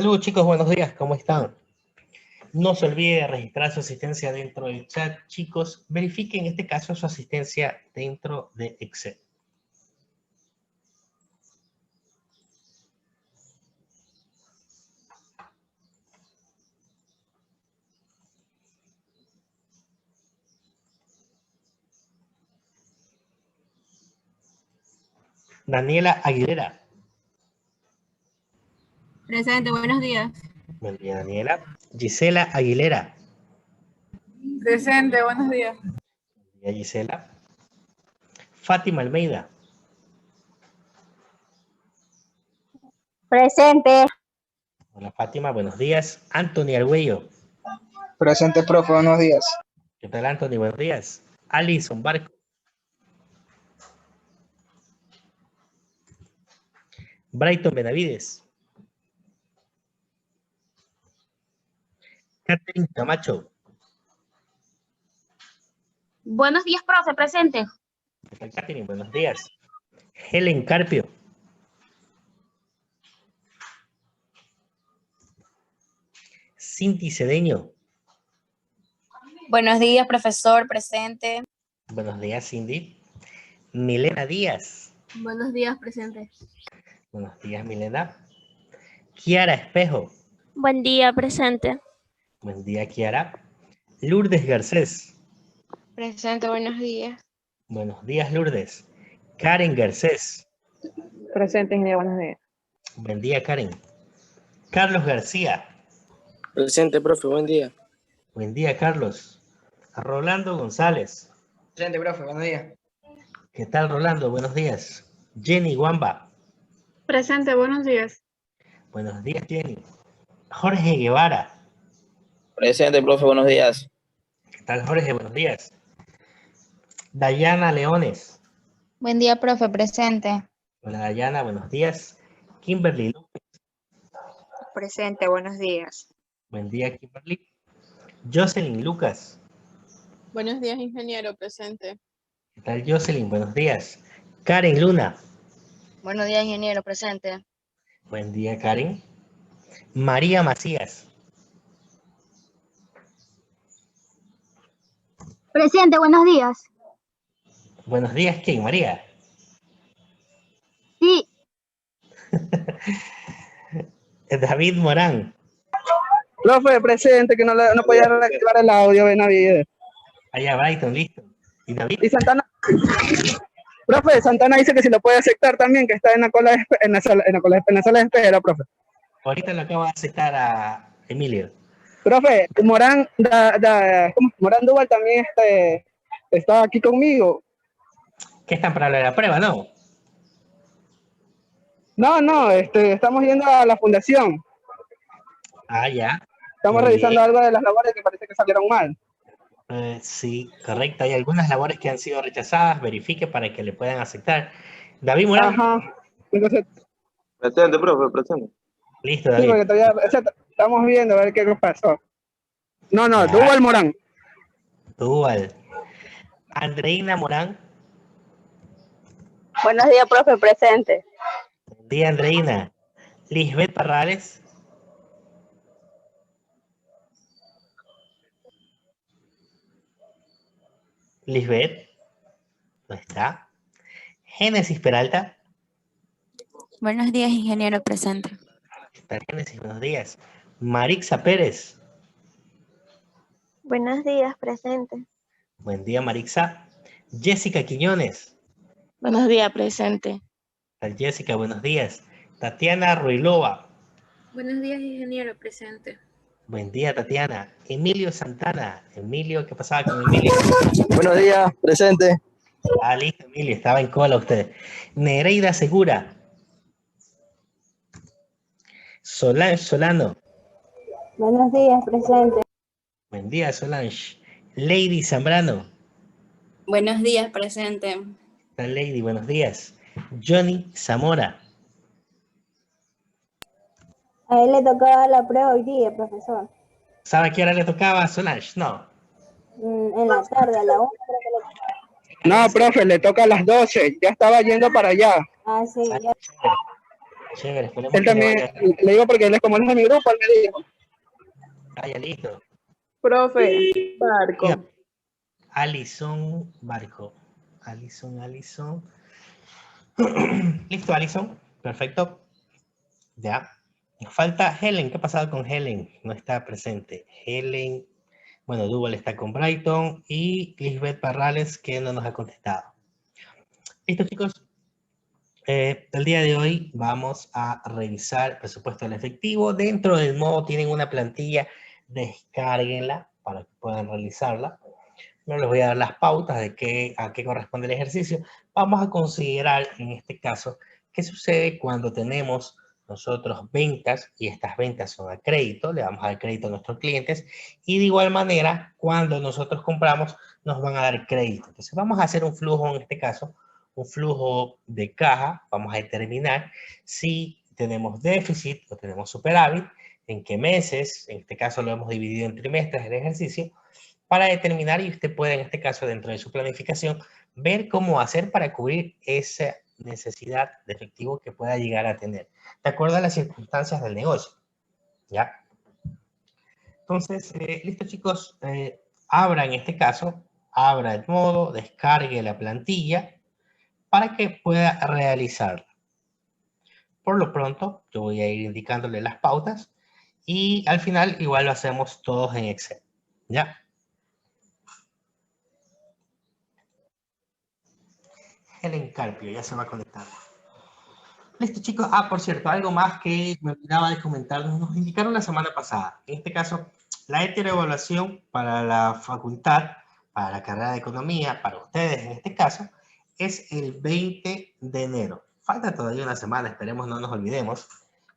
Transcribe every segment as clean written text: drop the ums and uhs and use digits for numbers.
Saludos chicos, buenos días, ¿cómo están? No se olvide de registrar su asistencia dentro del chat, chicos. Verifiquen en este caso su asistencia dentro de Excel. Daniela Aguilera. Presente, buenos días. Buen día, Daniela. Gisela Aguilera. Presente, buenos días. Buen día, Gisela. Fátima Almeida. Presente. Hola, Fátima, buenos días. Anthony Argüello. Presente, profe, buenos días. ¿Qué tal, Anthony? Buenos días. Alison Barco. Brighton Benavides. Catherine Camacho. Buenos días, profe, presente. ¿Qué tal, Catherine? Buenos días. Helen Carpio. Cindy Cedeño. Buenos días, profesor, presente. Buenos días, Cindy. Milena Díaz. Buenos días, presente. Buenos días, Milena. Kiara Espejo. Buen día, presente. Buen día, Kiara. Lourdes Garcés. Presente, buenos días. Buenos días, Lourdes. Karen Garcés. Presente, ingeniero, buenos días. Buen día, Karen. Carlos García. Presente, profe, buen día. Buen día, Carlos. Rolando González. Presente, profe, buenos días. ¿Qué tal, Rolando? Buenos días. Jenny Wamba. Presente, buenos días. Buenos días, Jenny. Jorge Guevara. Presente, profe, buenos días. ¿Qué tal, Jorge? Buenos días. Dayana Leones. Buen día, profe, presente. Hola, Dayana, buenos días. Kimberly López. Presente, buenos días. Buen día, Kimberly. Jocelyn Lucas. Buenos días, ingeniero, presente. ¿Qué tal, Jocelyn? Buenos días. Karen Luna. Buenos días, ingeniero, presente. Buen día, Karen. María Macías. Presente, buenos días. Buenos días, ¿quién? María. Sí. David Morán. Profe, presente, que no podía reactivar el audio, Benavides. Allá, Brighton, listo. ¿Y David? Y Santana. Profe, Santana dice que si lo puede aceptar también, que está en la cola en la sala de espera, profe. Ahorita lo acabo de aceptar a Emilio. Profe, Morán, Morán Duval también está aquí conmigo. ¿Qué están para la prueba, no? No, estamos yendo a la fundación. Ah, ya. Estamos Muy revisando bien. algo de las labores que parece que salieron mal. Sí, correcto. Hay algunas labores que han sido rechazadas. Verifique para que le puedan aceptar. David Morán. Ajá. Entonces, Presente, profe, presente. Listo, sí, David. porque todavía estamos viendo a ver qué pasó. No, Ya. Duval Morán. Dual. Andreina Morán. Buenos días, profe, presente. Buen día, Andreina. Lisbeth Parrales. Lisbeth. ¿No está? Génesis Peralta. Buenos días, ingeniero, presente. Está Génesis, buenos días. Marixa Pérez. Buenos días, presente. Buen día, Marixa. Jessica Quiñones. Buenos días, presente. Tal Jessica, buenos días. Tatiana Ruilova. Buenos días, ingeniero, presente. Buen día, Tatiana. Emilio Santana. Emilio, ¿qué pasaba con Emilio? Buenos días, presente. Ah, listo, Emilio, estaba en cola usted. Nereida Segura. Solange Solano. Buenos días, presente. Buen día, Solange. Lady Zambrano. Buenos días, presente. Tal Lady, buenos días. Johnny Zamora. A él le tocaba la prueba hoy día, profesor. ¿Sabe a qué hora le tocaba a Solange? No. En la tarde, a la 1 creo que le tocaba. No, profe, le toca a las 12. Ya estaba yendo para allá. Ah, sí, Ah, ya. chévere. Chévere, esperemos Él que le también, vaya. le digo porque él es como él es de mi grupo, él me dijo. Ah, ya listo. Profe, Barco. Dígame. Alison Barco. Alison. Listo, Alison. Perfecto. Ya. Nos falta Helen. ¿Qué ha pasado con Helen? No está presente. Helen. Bueno, Duval está con Brighton. Y Lisbeth Barrales, que no nos ha contestado. Listo, chicos. El día de hoy vamos a revisar el presupuesto del efectivo. Dentro del modo tienen una plantilla. Descárguenla para que puedan realizarla. No les voy a dar las pautas de a qué corresponde el ejercicio. Vamos a considerar en este caso qué sucede cuando tenemos nosotros ventas y estas ventas son a crédito, le vamos a dar crédito a nuestros clientes y de igual manera cuando nosotros compramos nos van a dar crédito. Entonces vamos a hacer un flujo en este caso, un flujo de caja, vamos a determinar si tenemos déficit o tenemos superávit, en qué meses, en este caso lo hemos dividido en trimestres el ejercicio, para determinar y usted puede en este caso dentro de su planificación ver cómo hacer para cubrir esa necesidad de efectivo que pueda llegar a tener, de acuerdo a las circunstancias del negocio. ¿Ya? Entonces, listo chicos, abra en este caso, abra el modo, descargue la plantilla para que pueda realizarla. Por lo pronto, yo voy a ir indicándole las pautas y al final igual lo hacemos todos en Excel. ¿Ya? Helen Carpio, ya se va conectando. Listo, chicos. Ah, por cierto, algo más que me olvidaba de comentar. Nos indicaron la semana pasada. En este caso, la heteroevaluación para la facultad, para la carrera de economía, para ustedes en este caso, es el 20 de enero. Falta todavía una semana, esperemos no nos olvidemos.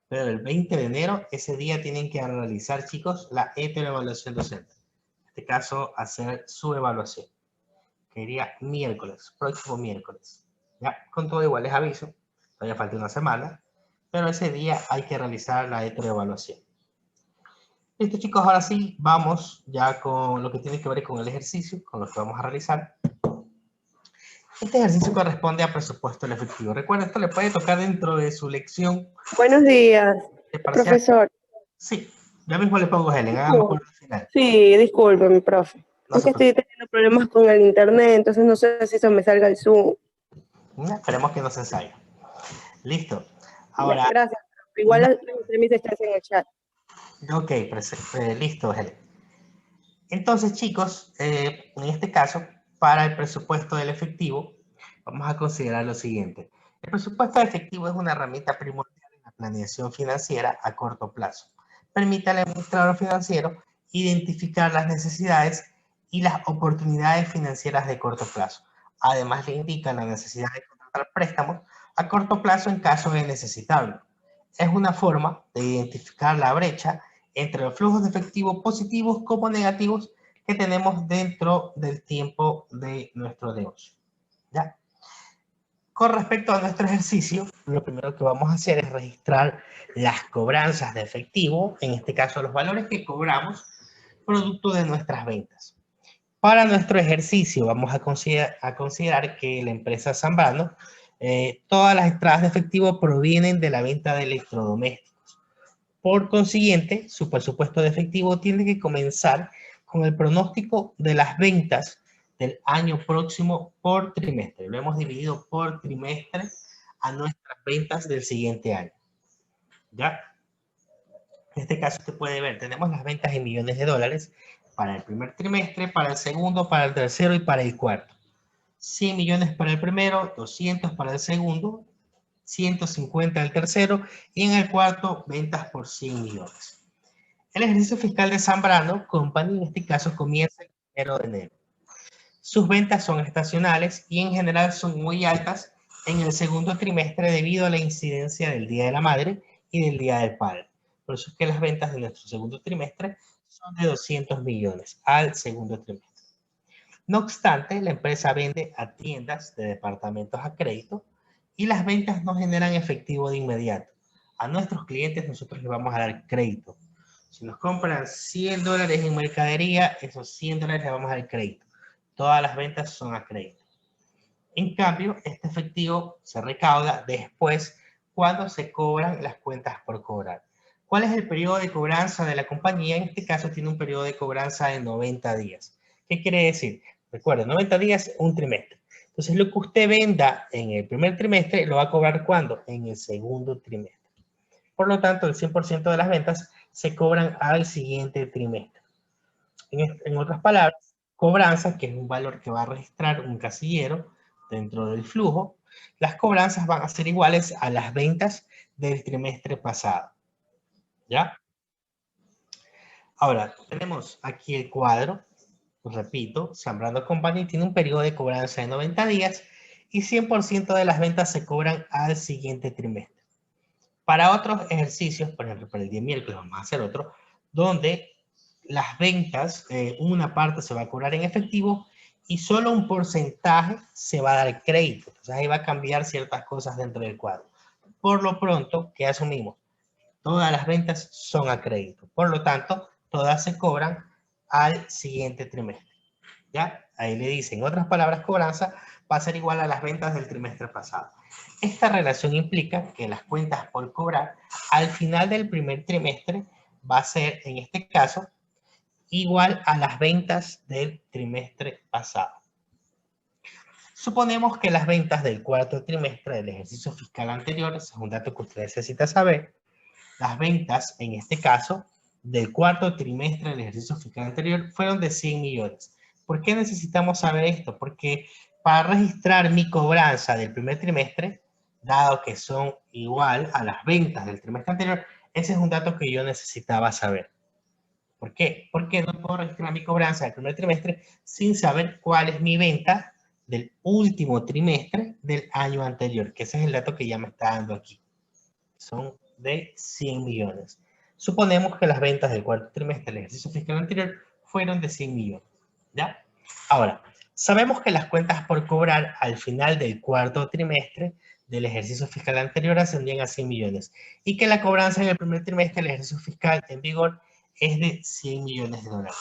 Pero el 20 de enero, ese día tienen que realizar, chicos, la heteroevaluación docente. En este caso, hacer su evaluación. Que iría miércoles, próximo miércoles. Ya, con todo igual les aviso, todavía falta una semana, pero ese día hay que realizar la heteroevaluación. Listo chicos, ahora sí, vamos ya con lo que tiene que ver con el ejercicio, con lo que vamos a realizar. Este ejercicio corresponde a presupuesto del efectivo. Recuerda, esto le puede tocar dentro de su lección. Buenos días, profesor. Sí, ya mismo le pongo Helen, hagamos por el final. Sí, discúlpeme, profe. No es que se preocupe. estoy teniendo problemas con el internet, entonces no sé si eso me salga el Zoom. Esperemos que no se salga. Listo. Ahora. Ya, gracias. Igual las premisas están en el chat. Ok, listo, Helen. Entonces, chicos, en este caso, para el presupuesto del efectivo, vamos a considerar lo siguiente. El presupuesto de efectivo es una herramienta primordial en la planeación financiera a corto plazo. Permite al administrador financiero identificar las necesidades y las oportunidades financieras de corto plazo. Además, le indica la necesidad de contratar préstamos a corto plazo en caso de necesitarlo. Es una forma de identificar la brecha entre los flujos de efectivo positivos como negativos que tenemos dentro del tiempo de nuestro negocio. ¿Ya? Con respecto a nuestro ejercicio, lo primero que vamos a hacer es registrar las cobranzas de efectivo, en este caso los valores que cobramos producto de nuestras ventas. Para nuestro ejercicio vamos a considerar que la empresa Zambrano, todas las entradas de efectivo provienen de la venta de electrodomésticos. Por consiguiente, su presupuesto de efectivo tiene que comenzar con el pronóstico de las ventas del año próximo por trimestre. Lo hemos dividido por trimestre a nuestras ventas del siguiente año. ¿Ya? En este caso usted puede ver, tenemos las ventas en millones de dólares para el primer trimestre, para el segundo, para el tercero y para el cuarto. 100 millones para el primero, 200 para el segundo, 150 el tercero y en el cuarto ventas por 100 millones. El ejercicio fiscal de Zambrano Company en este caso comienza el 1 de enero. Sus ventas son estacionales y en general son muy altas en el segundo trimestre debido a la incidencia del Día de la Madre y del Día del Padre. Por eso es que las ventas de nuestro segundo trimestre son de 200 millones al segundo trimestre. No obstante, la empresa vende a tiendas de departamentos a crédito y las ventas no generan efectivo de inmediato. A nuestros clientes nosotros les vamos a dar crédito. Si nos compran 100 dólares en mercadería, esos 100 dólares les vamos a dar crédito. Todas las ventas son a crédito. En cambio, este efectivo se recauda después cuando se cobran las cuentas por cobrar. ¿Cuál es el periodo de cobranza de la compañía? En este caso tiene un periodo de cobranza de 90 días. ¿Qué quiere decir? Recuerden, 90 días, un trimestre. Entonces, lo que usted venda en el primer trimestre, ¿lo va a cobrar cuándo? En el segundo trimestre. Por lo tanto, el 100% de las ventas se cobran al siguiente trimestre. En otras palabras, cobranza, que es un valor que va a registrar un casillero dentro del flujo, las cobranzas van a ser iguales a las ventas del trimestre pasado. ¿Ya? Ahora, tenemos aquí el cuadro. Repito, Zambrano Company tiene un periodo de cobranza de 90 días y 100% de las ventas se cobran al siguiente trimestre. Para otros ejercicios, por ejemplo, para el día miércoles vamos a hacer otro, donde las ventas, una parte se va a cobrar en efectivo y solo un porcentaje se va a dar crédito. Entonces ahí va a cambiar ciertas cosas dentro del cuadro. Por lo pronto, ¿qué asumimos? Todas las ventas son a crédito. Por lo tanto, todas se cobran al siguiente trimestre. ¿Ya? Ahí le dicen, en otras palabras, cobranza va a ser igual a las ventas del trimestre pasado. Esta relación implica que las cuentas por cobrar al final del primer trimestre va a ser, en este caso, igual a las ventas del trimestre pasado. Suponemos que las ventas del cuarto trimestre del ejercicio fiscal anterior, ese es un dato que usted necesita saber, las ventas, en este caso, del cuarto trimestre del ejercicio fiscal anterior fueron de 100 millones. ¿Por qué necesitamos saber esto? Porque para registrar mi cobranza del primer trimestre, dado que son igual a las ventas del trimestre anterior, ese es un dato que yo necesitaba saber. ¿Por qué? Porque no puedo registrar mi cobranza del primer trimestre sin saber cuál es mi venta del último trimestre del año anterior, que ese es el dato que ya me está dando aquí. Son de 100 millones. Suponemos que las ventas del cuarto trimestre del ejercicio fiscal anterior fueron de 100 millones. ¿Ya? Ahora, sabemos que las cuentas por cobrar al final del cuarto trimestre del ejercicio fiscal anterior ascendían a 100 millones y que la cobranza en el primer trimestre del ejercicio fiscal en vigor es de 100 millones de dólares.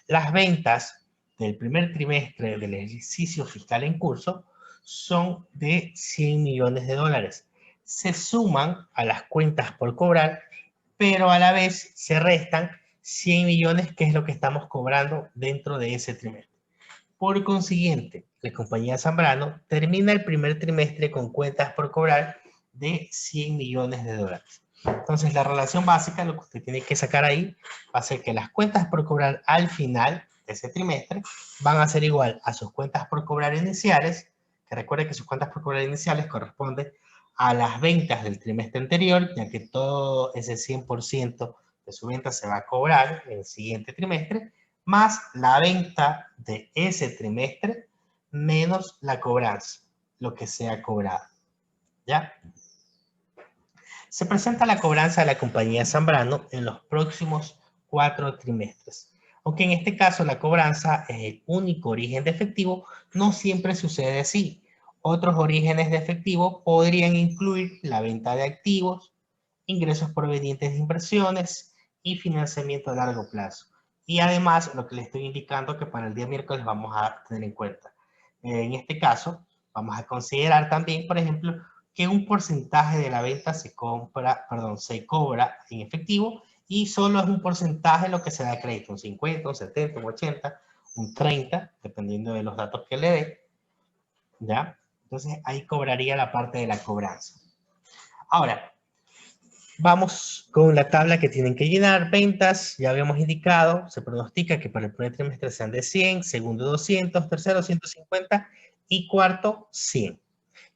Las ventas del primer trimestre del ejercicio fiscal en curso son de 100 millones de dólares. Se suman a las cuentas por cobrar, pero a la vez se restan 100 millones, que es lo que estamos cobrando dentro de ese trimestre. Por consiguiente, la compañía Zambrano termina el primer trimestre con cuentas por cobrar de 100 millones de dólares. Entonces, la relación básica, lo que usted tiene que sacar ahí, va a ser que las cuentas por cobrar al final de ese trimestre van a ser igual a sus cuentas por cobrar iniciales, que recuerde que sus cuentas por cobrar iniciales corresponden a las ventas del trimestre anterior, ya que todo ese 100% de su venta se va a cobrar en el siguiente trimestre, más la venta de ese trimestre, menos la cobranza, lo que sea cobrado. ¿Ya? Se presenta la cobranza de la compañía Zambrano en los próximos 4 trimestres. Aunque en este caso la cobranza es el único origen de efectivo, no siempre sucede así. Otros orígenes de efectivo podrían incluir la venta de activos, ingresos provenientes de inversiones y financiamiento a largo plazo. Y además, lo que les estoy indicando que para el día miércoles vamos a tener en cuenta. En este caso, vamos a considerar también, por ejemplo, que un porcentaje de la venta se cobra en efectivo y solo es un porcentaje lo que se da crédito, un 50, un 70, un 80, un 30, dependiendo de los datos que le dé. ¿Ya? Entonces, ahí cobraría la parte de la cobranza. Ahora, vamos con la tabla que tienen que llenar. Ventas, ya habíamos indicado, se pronostica que para el primer trimestre sean de 100, segundo 200, tercero 150 y cuarto 100.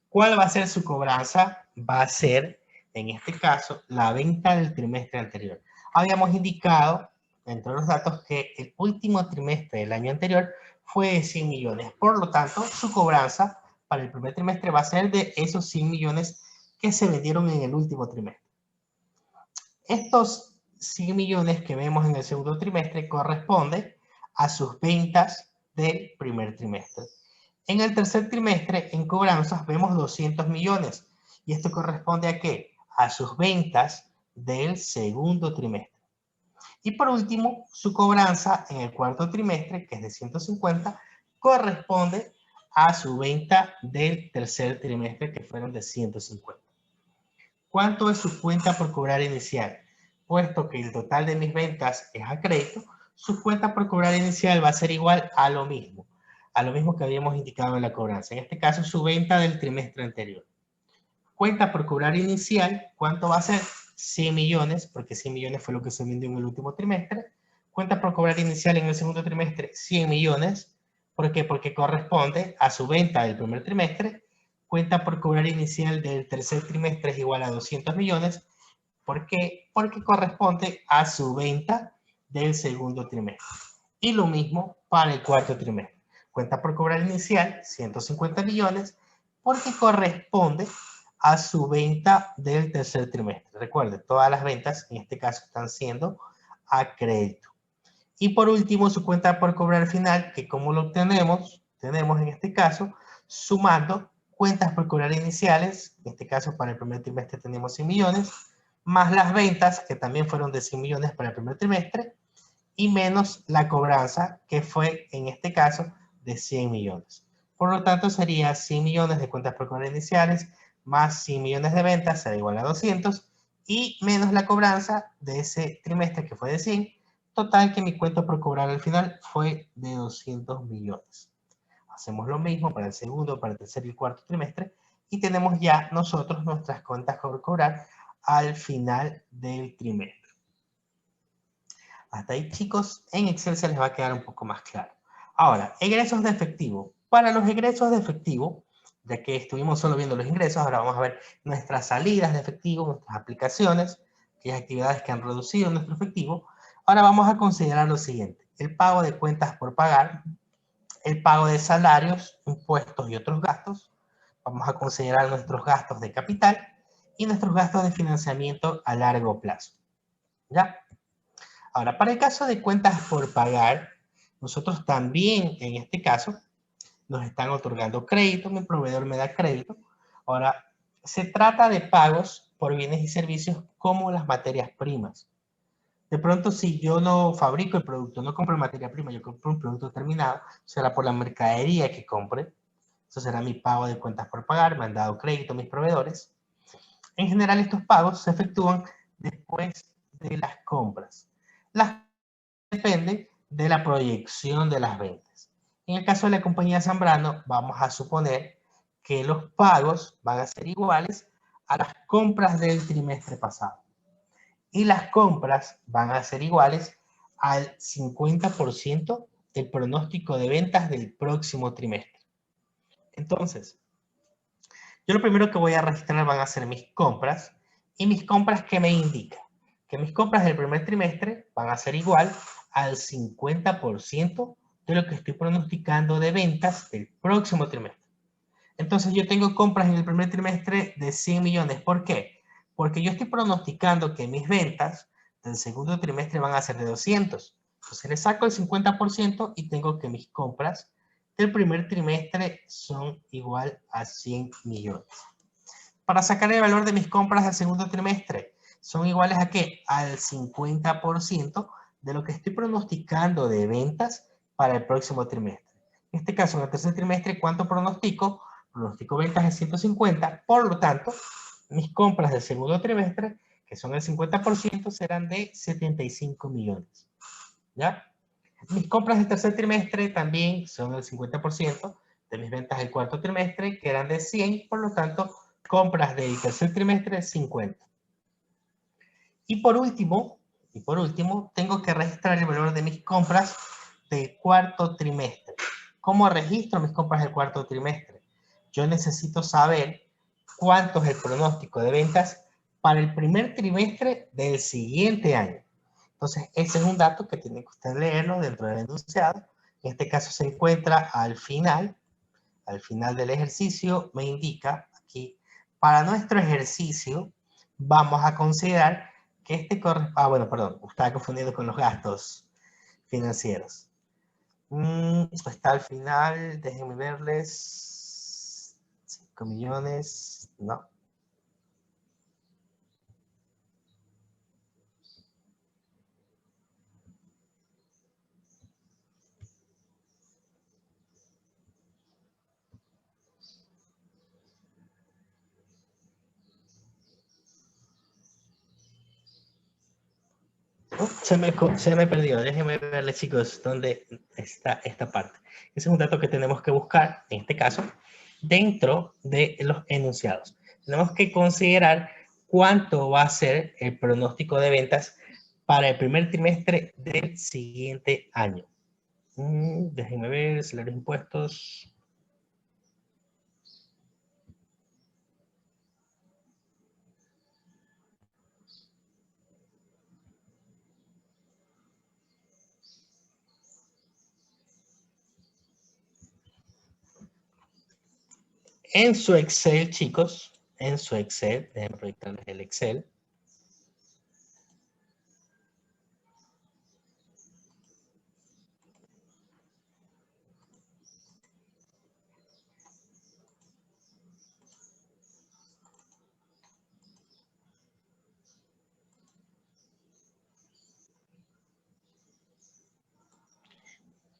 ¿Cuál va a ser su cobranza? Va a ser, en este caso, la venta del trimestre anterior. Habíamos indicado, entre los datos, que el último trimestre del año anterior fue de 100 millones. Por lo tanto, su cobranza para el primer trimestre va a ser de esos 100 millones que se vendieron en el último trimestre. Estos 100 millones que vemos en el segundo trimestre corresponden a sus ventas del primer trimestre. En el tercer trimestre, en cobranzas, vemos 200 millones. ¿Y esto corresponde a qué? A sus ventas del segundo trimestre. Y por último, su cobranza en el cuarto trimestre, que es de 150, corresponde a su venta del tercer trimestre, que fueron de 150. ¿Cuánto es su cuenta por cobrar inicial? Puesto que el total de mis ventas es a crédito, su cuenta por cobrar inicial va a ser igual a lo mismo que habíamos indicado en la cobranza. En este caso, su venta del trimestre anterior. Cuenta por cobrar inicial, ¿cuánto va a ser? 100 millones, porque 100 millones fue lo que se vendió en el último trimestre. Cuenta por cobrar inicial en el segundo trimestre, 100 millones. ¿Por qué? Porque corresponde a su venta del primer trimestre. Cuenta por cobrar inicial del tercer trimestre es igual a 200 millones. ¿Por qué? Porque corresponde a su venta del segundo trimestre. Y lo mismo para el cuarto trimestre. Cuenta por cobrar inicial, 150 millones, porque corresponde a su venta del tercer trimestre. Recuerden, todas las ventas en este caso están siendo a crédito. Y por último, su cuenta por cobrar final, que como lo tenemos en este caso, sumando cuentas por cobrar iniciales, en este caso para el primer trimestre tenemos 100 millones, más las ventas, que también fueron de 100 millones para el primer trimestre, y menos la cobranza, que fue en este caso de 100 millones. Por lo tanto, sería 100 millones de cuentas por cobrar iniciales, más 100 millones de ventas, será igual a 200, y menos la cobranza de ese trimestre, que fue de 100, total que mi cuenta por cobrar al final fue de 200 millones. Hacemos lo mismo para el segundo, para el tercer y el cuarto trimestre, y tenemos ya nosotros nuestras cuentas por cobrar al final del trimestre. Hasta ahí, chicos, en Excel se les va a quedar un poco más claro. Ahora, egresos de efectivo. Para los egresos de efectivo, ya que estuvimos solo viendo los ingresos, ahora vamos a ver nuestras salidas de efectivo, nuestras aplicaciones, aquellas actividades que han reducido nuestro efectivo. Ahora vamos a considerar lo siguiente: el pago de cuentas por pagar, el pago de salarios, impuestos y otros gastos. Vamos a considerar nuestros gastos de capital y nuestros gastos de financiamiento a largo plazo. ¿Ya? Ahora, para el caso de cuentas por pagar, nosotros también, en este caso, nos están otorgando crédito, mi proveedor me da crédito. Ahora, se trata de pagos por bienes y servicios como las materias primas. De pronto, si yo no fabrico el producto, no compro materia prima, yo compro un producto terminado, será por la mercadería que compre. Eso será mi pago de cuentas por pagar, me han dado crédito mis proveedores. En general, estos pagos se efectúan después de las compras. Las dependen de la proyección de las ventas. En el caso de la compañía Zambrano, vamos a suponer que los pagos van a ser iguales a las compras del trimestre pasado. Y las compras van a ser iguales al 50% del pronóstico de ventas del próximo trimestre. Entonces, yo lo primero que voy a registrar van a ser mis compras. ¿Y mis compras qué me indica? Que mis compras del primer trimestre van a ser igual al 50% de lo que estoy pronosticando de ventas del próximo trimestre. Entonces yo tengo compras en el primer trimestre de 100 millones. ¿Por qué? Porque yo estoy pronosticando que mis ventas del segundo trimestre van a ser de 200. Entonces le saco el 50% y tengo que mis compras del primer trimestre son igual a 100 millones. Para sacar el valor de mis compras del segundo trimestre, ¿son iguales a qué? Al 50% de lo que estoy pronosticando de ventas para el próximo trimestre. En este caso, en el tercer trimestre, ¿cuánto pronostico? Pronostico ventas de 150, por lo tanto, mis compras del segundo trimestre, que son el 50%, serán de 75 millones. ¿Ya? Mis compras del tercer trimestre también son el 50% de mis ventas del cuarto trimestre, que eran de 100, por lo tanto, compras del tercer trimestre 50. Y por último, tengo que registrar el valor de mis compras del cuarto trimestre. ¿Cómo registro mis compras del cuarto trimestre? Yo necesito saber cuánto es el pronóstico de ventas para el primer trimestre del siguiente año. Entonces, ese es un dato que tiene que usted leerlo dentro del enunciado. En este caso se encuentra al final del ejercicio, me indica aquí, para nuestro ejercicio, vamos a considerar que este corresponde, estaba confundiendo con los gastos financieros. Está al final, déjenme verles, 5 millones, no. Se me perdió. Déjenme verle, chicos, dónde está esta parte. Ese es un dato que tenemos que buscar, en este caso, dentro de los enunciados. Tenemos que considerar cuánto va a ser el pronóstico de ventas para el primer trimestre del siguiente año. Déjenme ver, salarios e impuestos. En su Excel, chicos, en su Excel, déjenme proyectarles el Excel.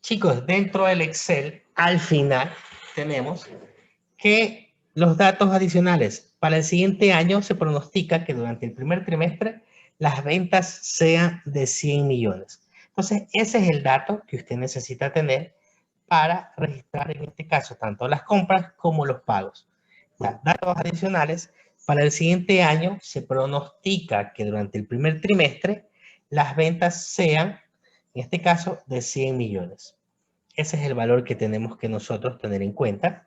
Chicos, dentro del Excel, al final, tenemos que los datos adicionales para el siguiente año se pronostica que durante el primer trimestre las ventas sean de 100 millones. Entonces, ese es el dato que usted necesita tener para registrar en este caso tanto las compras como los pagos. Ya, datos adicionales, para el siguiente año se pronostica que durante el primer trimestre las ventas sean, en este caso, de 100 millones. Ese es el valor que tenemos que nosotros tener en cuenta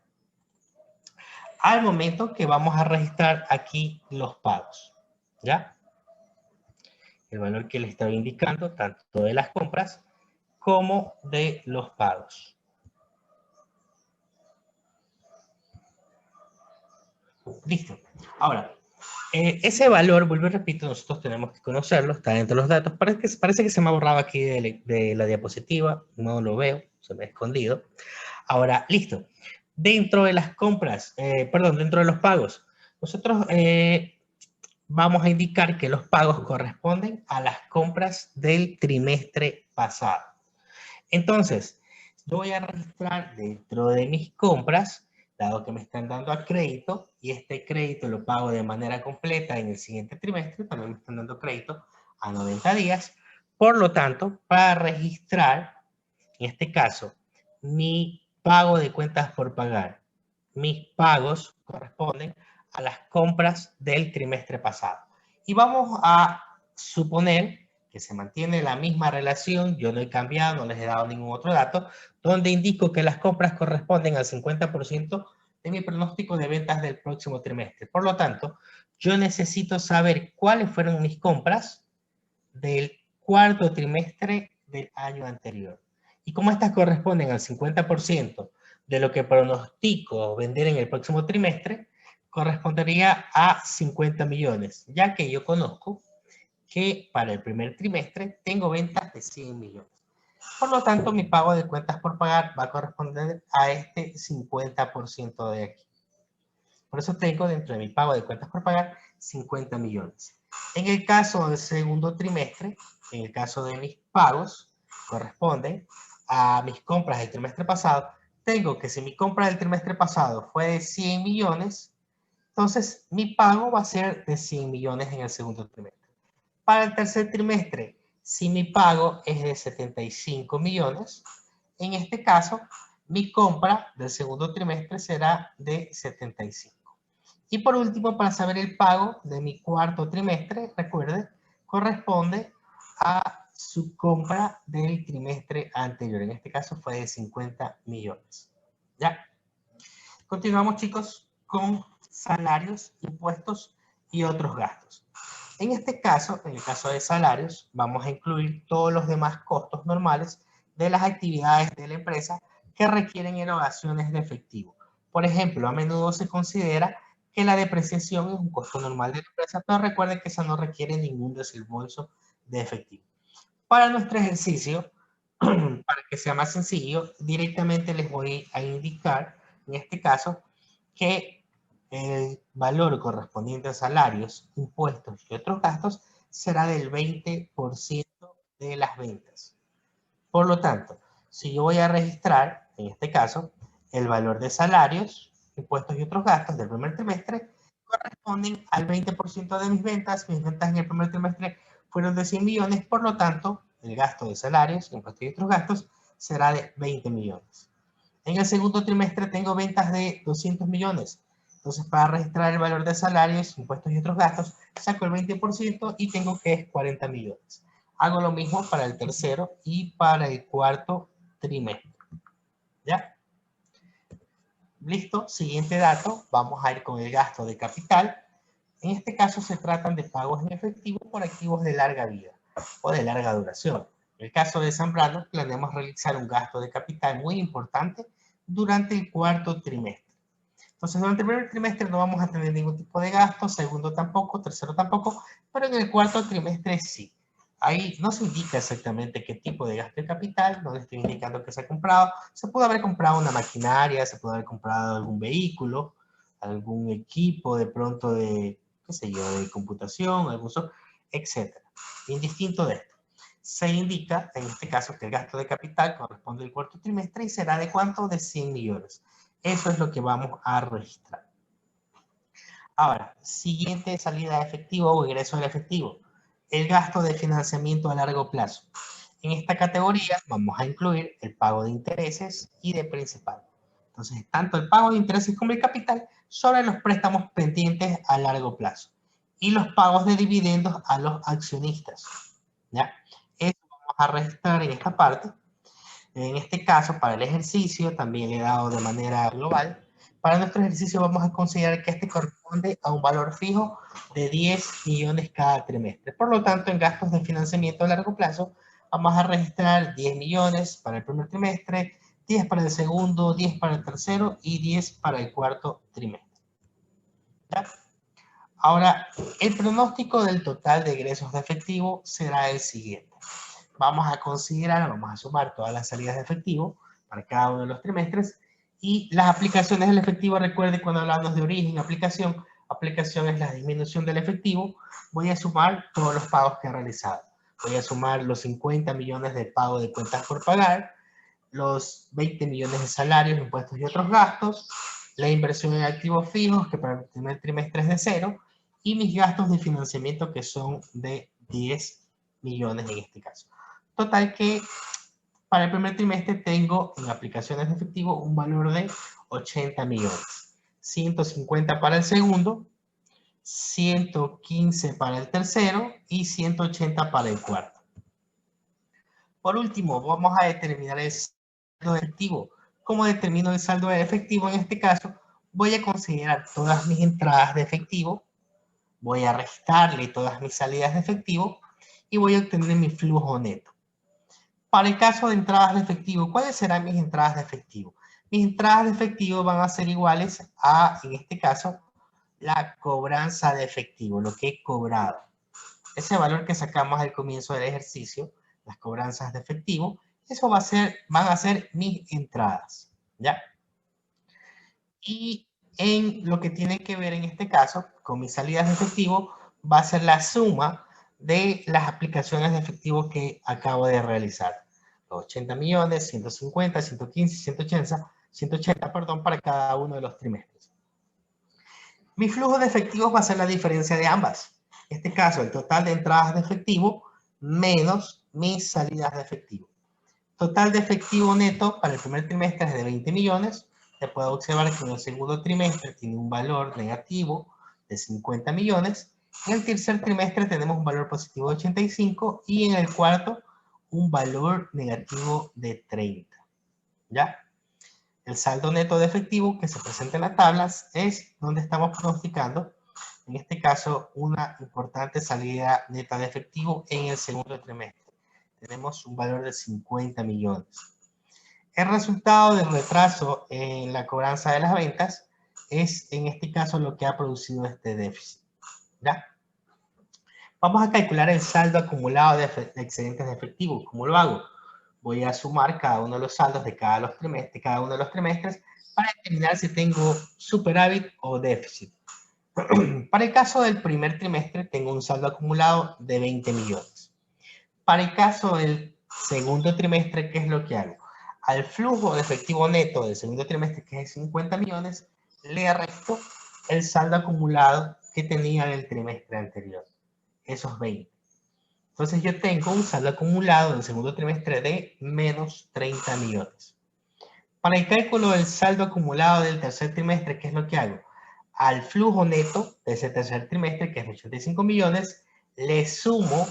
al momento que vamos a registrar aquí los pagos, ¿ya? El valor que les estaba indicando, tanto de las compras como de los pagos. Listo. Ahora, ese valor, vuelvo y repito, nosotros tenemos que conocerlo, está dentro de los datos. Parece que se me ha borrado aquí de la diapositiva, no lo veo, se me ha escondido. Ahora, listo. Dentro de las compras, dentro de los pagos, nosotros vamos a indicar que los pagos corresponden a las compras del trimestre pasado. Entonces, yo voy a registrar dentro de mis compras, dado que me están dando a crédito, y este crédito lo pago de manera completa en el siguiente trimestre, también me están dando crédito a 90 días. Por lo tanto, para registrar, en este caso, mi pago de cuentas por pagar, mis pagos corresponden a las compras del trimestre pasado. Y vamos a suponer que se mantiene la misma relación, yo no he cambiado, no les he dado ningún otro dato, donde indico que las compras corresponden al 50% de mi pronóstico de ventas del próximo trimestre. Por lo tanto, yo necesito saber cuáles fueron mis compras del cuarto trimestre del año anterior. Y como estas corresponden al 50% de lo que pronostico vender en el próximo trimestre, correspondería a 50 millones, ya que yo conozco que para el primer trimestre tengo ventas de 100 millones. Por lo tanto, mi pago de cuentas por pagar va a corresponder a este 50% de aquí. Por eso tengo dentro de mi pago de cuentas por pagar 50 millones. En el caso del segundo trimestre, en el caso de mis pagos, corresponden a mis compras del trimestre pasado. Tengo que si mi compra del trimestre pasado fue de 100 millones, entonces mi pago va a ser de 100 millones en el segundo trimestre. Para el tercer trimestre, si mi pago es de 75 millones, en este caso, mi compra del segundo trimestre será de 75. Y por último, para saber el pago de mi cuarto trimestre, recuerden, corresponde a su compra del trimestre anterior. En este caso fue de 50 millones. ¿Ya? Continuamos, chicos, con salarios, impuestos y otros gastos. En este caso, en el caso de salarios, vamos a incluir todos los demás costos normales de las actividades de la empresa que requieren erogaciones de efectivo. Por ejemplo, a menudo se considera que la depreciación es un costo normal de la empresa, pero recuerden que esa no requiere ningún desembolso de efectivo. Para nuestro ejercicio, para que sea más sencillo, directamente les voy a indicar, en este caso, que el valor correspondiente a salarios, impuestos y otros gastos será del 20% de las ventas. Por lo tanto, si yo voy a registrar, en este caso, el valor de salarios, impuestos y otros gastos del primer trimestre, corresponden al 20% de mis ventas en el primer trimestre fueron de 100 millones, por lo tanto, el gasto de salarios, impuestos y otros gastos será de 20 millones. En el segundo trimestre tengo ventas de 200 millones. Entonces, para registrar el valor de salarios, impuestos y otros gastos, saco el 20% y tengo que es 40 millones. Hago lo mismo para el tercero y para el cuarto trimestre. ¿Ya? Listo. Siguiente dato. Vamos a ir con el gasto de capital. En este caso se tratan de pagos en efectivo por activos de larga vida o de larga duración. En el caso de Zambrano, planeamos realizar un gasto de capital muy importante durante el cuarto trimestre. Entonces, durante el primer trimestre no vamos a tener ningún tipo de gasto, segundo tampoco, tercero tampoco, pero en el cuarto trimestre sí. Ahí no se indica exactamente qué tipo de gasto de capital, no le estoy indicando que se ha comprado. Se puede haber comprado una maquinaria, se puede haber comprado algún vehículo, algún equipo de pronto de, qué sé yo, de computación, algún software, etc. Indistinto de esto, se indica en este caso que el gasto de capital corresponde al cuarto trimestre y será de ¿cuánto? De 100 millones. Eso es lo que vamos a registrar. Ahora, siguiente salida de efectivo o ingreso del efectivo. El gasto de financiamiento a largo plazo. En esta categoría vamos a incluir el pago de intereses y de principal. Entonces, tanto el pago de intereses como el capital sobre los préstamos pendientes a largo plazo. Y los pagos de dividendos a los accionistas. ¿Ya? Eso vamos a registrar en esta parte. En este caso, para el ejercicio, también le he dado de manera global. Para nuestro ejercicio vamos a considerar que este corresponde a un valor fijo de 10 millones cada trimestre. Por lo tanto, en gastos de financiamiento a largo plazo, vamos a registrar 10 millones para el primer trimestre, 10 para el segundo, 10 para el tercero y 10 para el cuarto trimestre. ¿Ya? Ahora, el pronóstico del total de egresos de efectivo será el siguiente. Vamos a considerar, vamos a sumar todas las salidas de efectivo para cada uno de los trimestres y las aplicaciones del efectivo. Recuerde cuando hablamos de origen, aplicación es la disminución del efectivo. Voy a sumar todos los pagos que he realizado. Voy a sumar los 50 millones de pago de cuentas por pagar, los 20 millones de salarios, impuestos y otros gastos, la inversión en activos fijos, que para el primer trimestre es de 0, y mis gastos de financiamiento, que son de 10 millones en este caso. Total que para el primer trimestre tengo en aplicaciones de efectivo un valor de 80 millones. 150 para el segundo, 115 para el tercero y 180 para el cuarto. Por último, vamos a determinar el saldo de efectivo. ¿Cómo determino el saldo de efectivo? En este caso, voy a considerar todas mis entradas de efectivo, voy a restarle todas mis salidas de efectivo y voy a obtener mi flujo neto. Para el caso de entradas de efectivo, ¿cuáles serán mis entradas de efectivo? Mis entradas de efectivo van a ser iguales a, en este caso, la cobranza de efectivo, lo que he cobrado. Ese valor que sacamos al comienzo del ejercicio, las cobranzas de efectivo, eso van a ser mis entradas, ¿ya? Y en lo que tiene que ver en este caso, con mis salidas de efectivo, va a ser la suma de las aplicaciones de efectivo que acabo de realizar. Los 80 millones, 150, 115, 180, para cada uno de los trimestres. Mi flujo de efectivos va a ser la diferencia de ambas. En este caso, el total de entradas de efectivo menos mis salidas de efectivo. Total de efectivo neto para el primer trimestre es de 20 millones. Se puede observar que en el segundo trimestre tiene un valor negativo de 50 millones. En el tercer trimestre tenemos un valor positivo de 85 y en el cuarto un valor negativo de 30. ¿Ya? El saldo neto de efectivo que se presenta en las tablas es donde estamos pronosticando, en este caso, una importante salida neta de efectivo en el segundo trimestre. Tenemos un valor de 50 millones. El resultado del retraso en la cobranza de las ventas es, en este caso, lo que ha producido este déficit. ¿Ya? Vamos a calcular el saldo acumulado de excedentes de efectivo. ¿Cómo lo hago? Voy a sumar cada uno de los saldos de cada uno de los trimestres para determinar si tengo superávit o déficit. Para el caso del primer trimestre tengo un saldo acumulado de 20 millones. Para el caso del segundo trimestre, ¿qué es lo que hago? Al flujo de efectivo neto del segundo trimestre, que es 50 millones, le resto el saldo acumulado que tenía en el trimestre anterior, esos 20. Entonces yo tengo un saldo acumulado del segundo trimestre de menos 30 millones. Para el cálculo del saldo acumulado del tercer trimestre, ¿qué es lo que hago? Al flujo neto de ese tercer trimestre, que es 85 millones, le sumo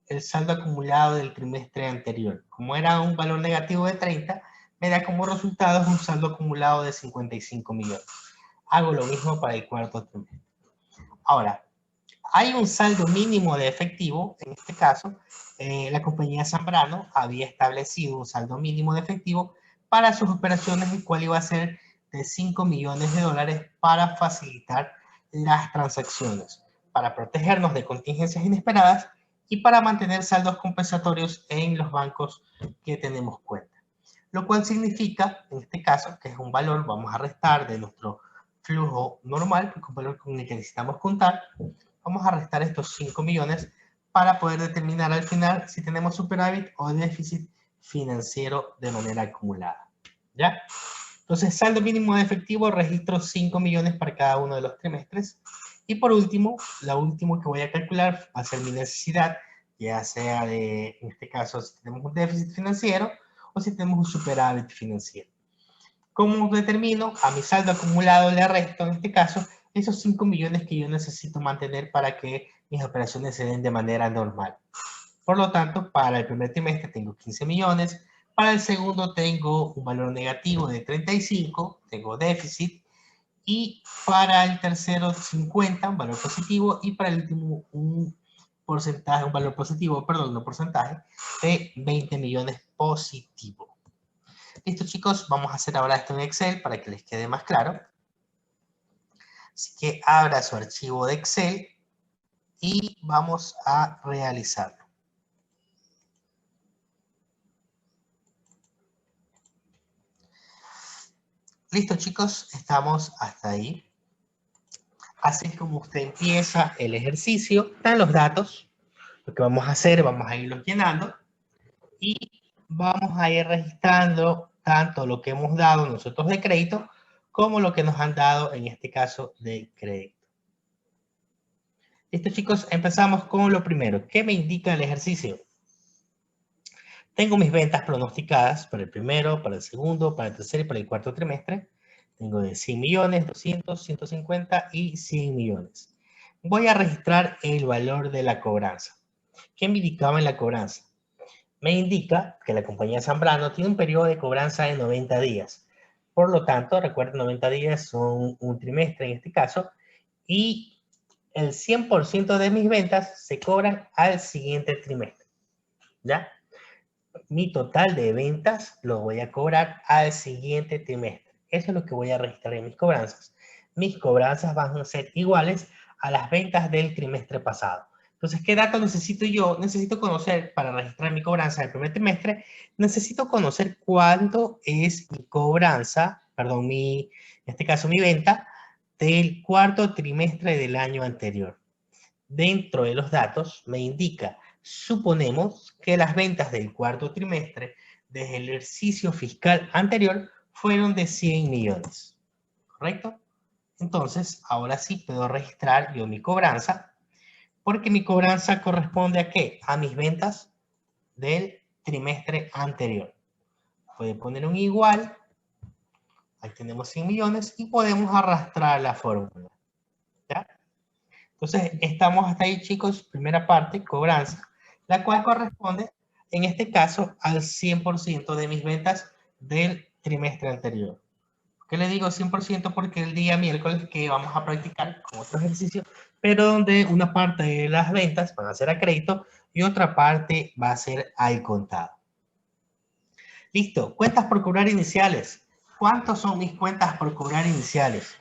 el saldo acumulado del trimestre anterior. Como era un valor negativo de 30, me da como resultado un saldo acumulado de 55 millones. Hago lo mismo para el cuarto trimestre. Ahora, hay un saldo mínimo de efectivo. En este caso, la compañía Zambrano había establecido un saldo mínimo de efectivo para sus operaciones, el cual iba a ser de 5 millones de dólares para facilitar las transacciones, para protegernos de contingencias inesperadas y para mantener saldos compensatorios en los bancos que tenemos cuenta. Lo cual significa, en este caso, que es un valor, vamos a restar de nuestro flujo normal, que es un valor con el que necesitamos contar. Vamos a restar estos 5 millones para poder determinar al final si tenemos superávit o déficit financiero de manera acumulada. ¿Ya? Entonces, saldo mínimo de efectivo, registro 5 millones para cada uno de los trimestres. Y por último, lo último que voy a calcular va a ser mi necesidad, ya sea de, en este caso, si tenemos un déficit financiero o si tenemos un superávit financiero. ¿Cómo determino? A mi saldo acumulado le resto, en este caso, esos 5 millones que yo necesito mantener para que mis operaciones se den de manera normal. Por lo tanto, para el primer trimestre tengo 15 millones, para el segundo tengo un valor negativo de 35, tengo déficit, y para el tercero 50, un valor positivo, y para el último un porcentaje, un valor positivo, perdón, no porcentaje, de 20 millones positivo. Listo, chicos, vamos a hacer ahora esto en Excel para que les quede más claro. Así que abra su archivo de Excel y vamos a realizarlo. Listo, chicos, estamos hasta ahí. Así es como usted empieza el ejercicio. Están los datos. Lo que vamos a hacer, vamos a irlos llenando y vamos a ir registrando tanto lo que hemos dado nosotros de crédito como lo que nos han dado en este caso de crédito. Listo, chicos, empezamos con lo primero. ¿Qué me indica el ejercicio? Tengo mis ventas pronosticadas para el primero, para el segundo, para el tercer y para el cuarto trimestre. Tengo de 100 millones, 200, 150 y 100 millones. Voy a registrar el valor de la cobranza. ¿Qué me indicaba en la cobranza? Me indica que la compañía Zambrano tiene un periodo de cobranza de 90 días. Por lo tanto, recuerden, 90 días son un trimestre en este caso, y el 100% de mis ventas se cobran al siguiente trimestre. ¿Ya? Mi total de ventas lo voy a cobrar al siguiente trimestre. Eso es lo que voy a registrar en mis cobranzas. Mis cobranzas van a ser iguales a las ventas del trimestre pasado. Entonces, ¿qué datos necesito yo? Necesito conocer, para registrar mi cobranza del primer trimestre, necesito conocer cuánto es mi cobranza, perdón, en este caso mi venta, del cuarto trimestre del año anterior. Dentro de los datos me indica, suponemos que las ventas del cuarto trimestre desde el ejercicio fiscal anterior fueron de 100 millones. ¿Correcto? Entonces, ahora sí puedo registrar yo mi cobranza, porque mi cobranza corresponde ¿a qué? A mis ventas del trimestre anterior. Puede poner un igual. Ahí tenemos 100 millones y podemos arrastrar la fórmula. ¿Ya? Entonces, estamos hasta ahí, chicos. Primera parte, cobranza, la cual corresponde, en este caso, al 100% de mis ventas del trimestre anterior. ¿Por qué le digo 100%? Porque el día miércoles que vamos a practicar con otro ejercicio, pero donde una parte de las ventas van a ser a crédito y otra parte va a ser al contado. Listo. Cuentas por cobrar iniciales. ¿Cuántos son mis cuentas por cobrar iniciales?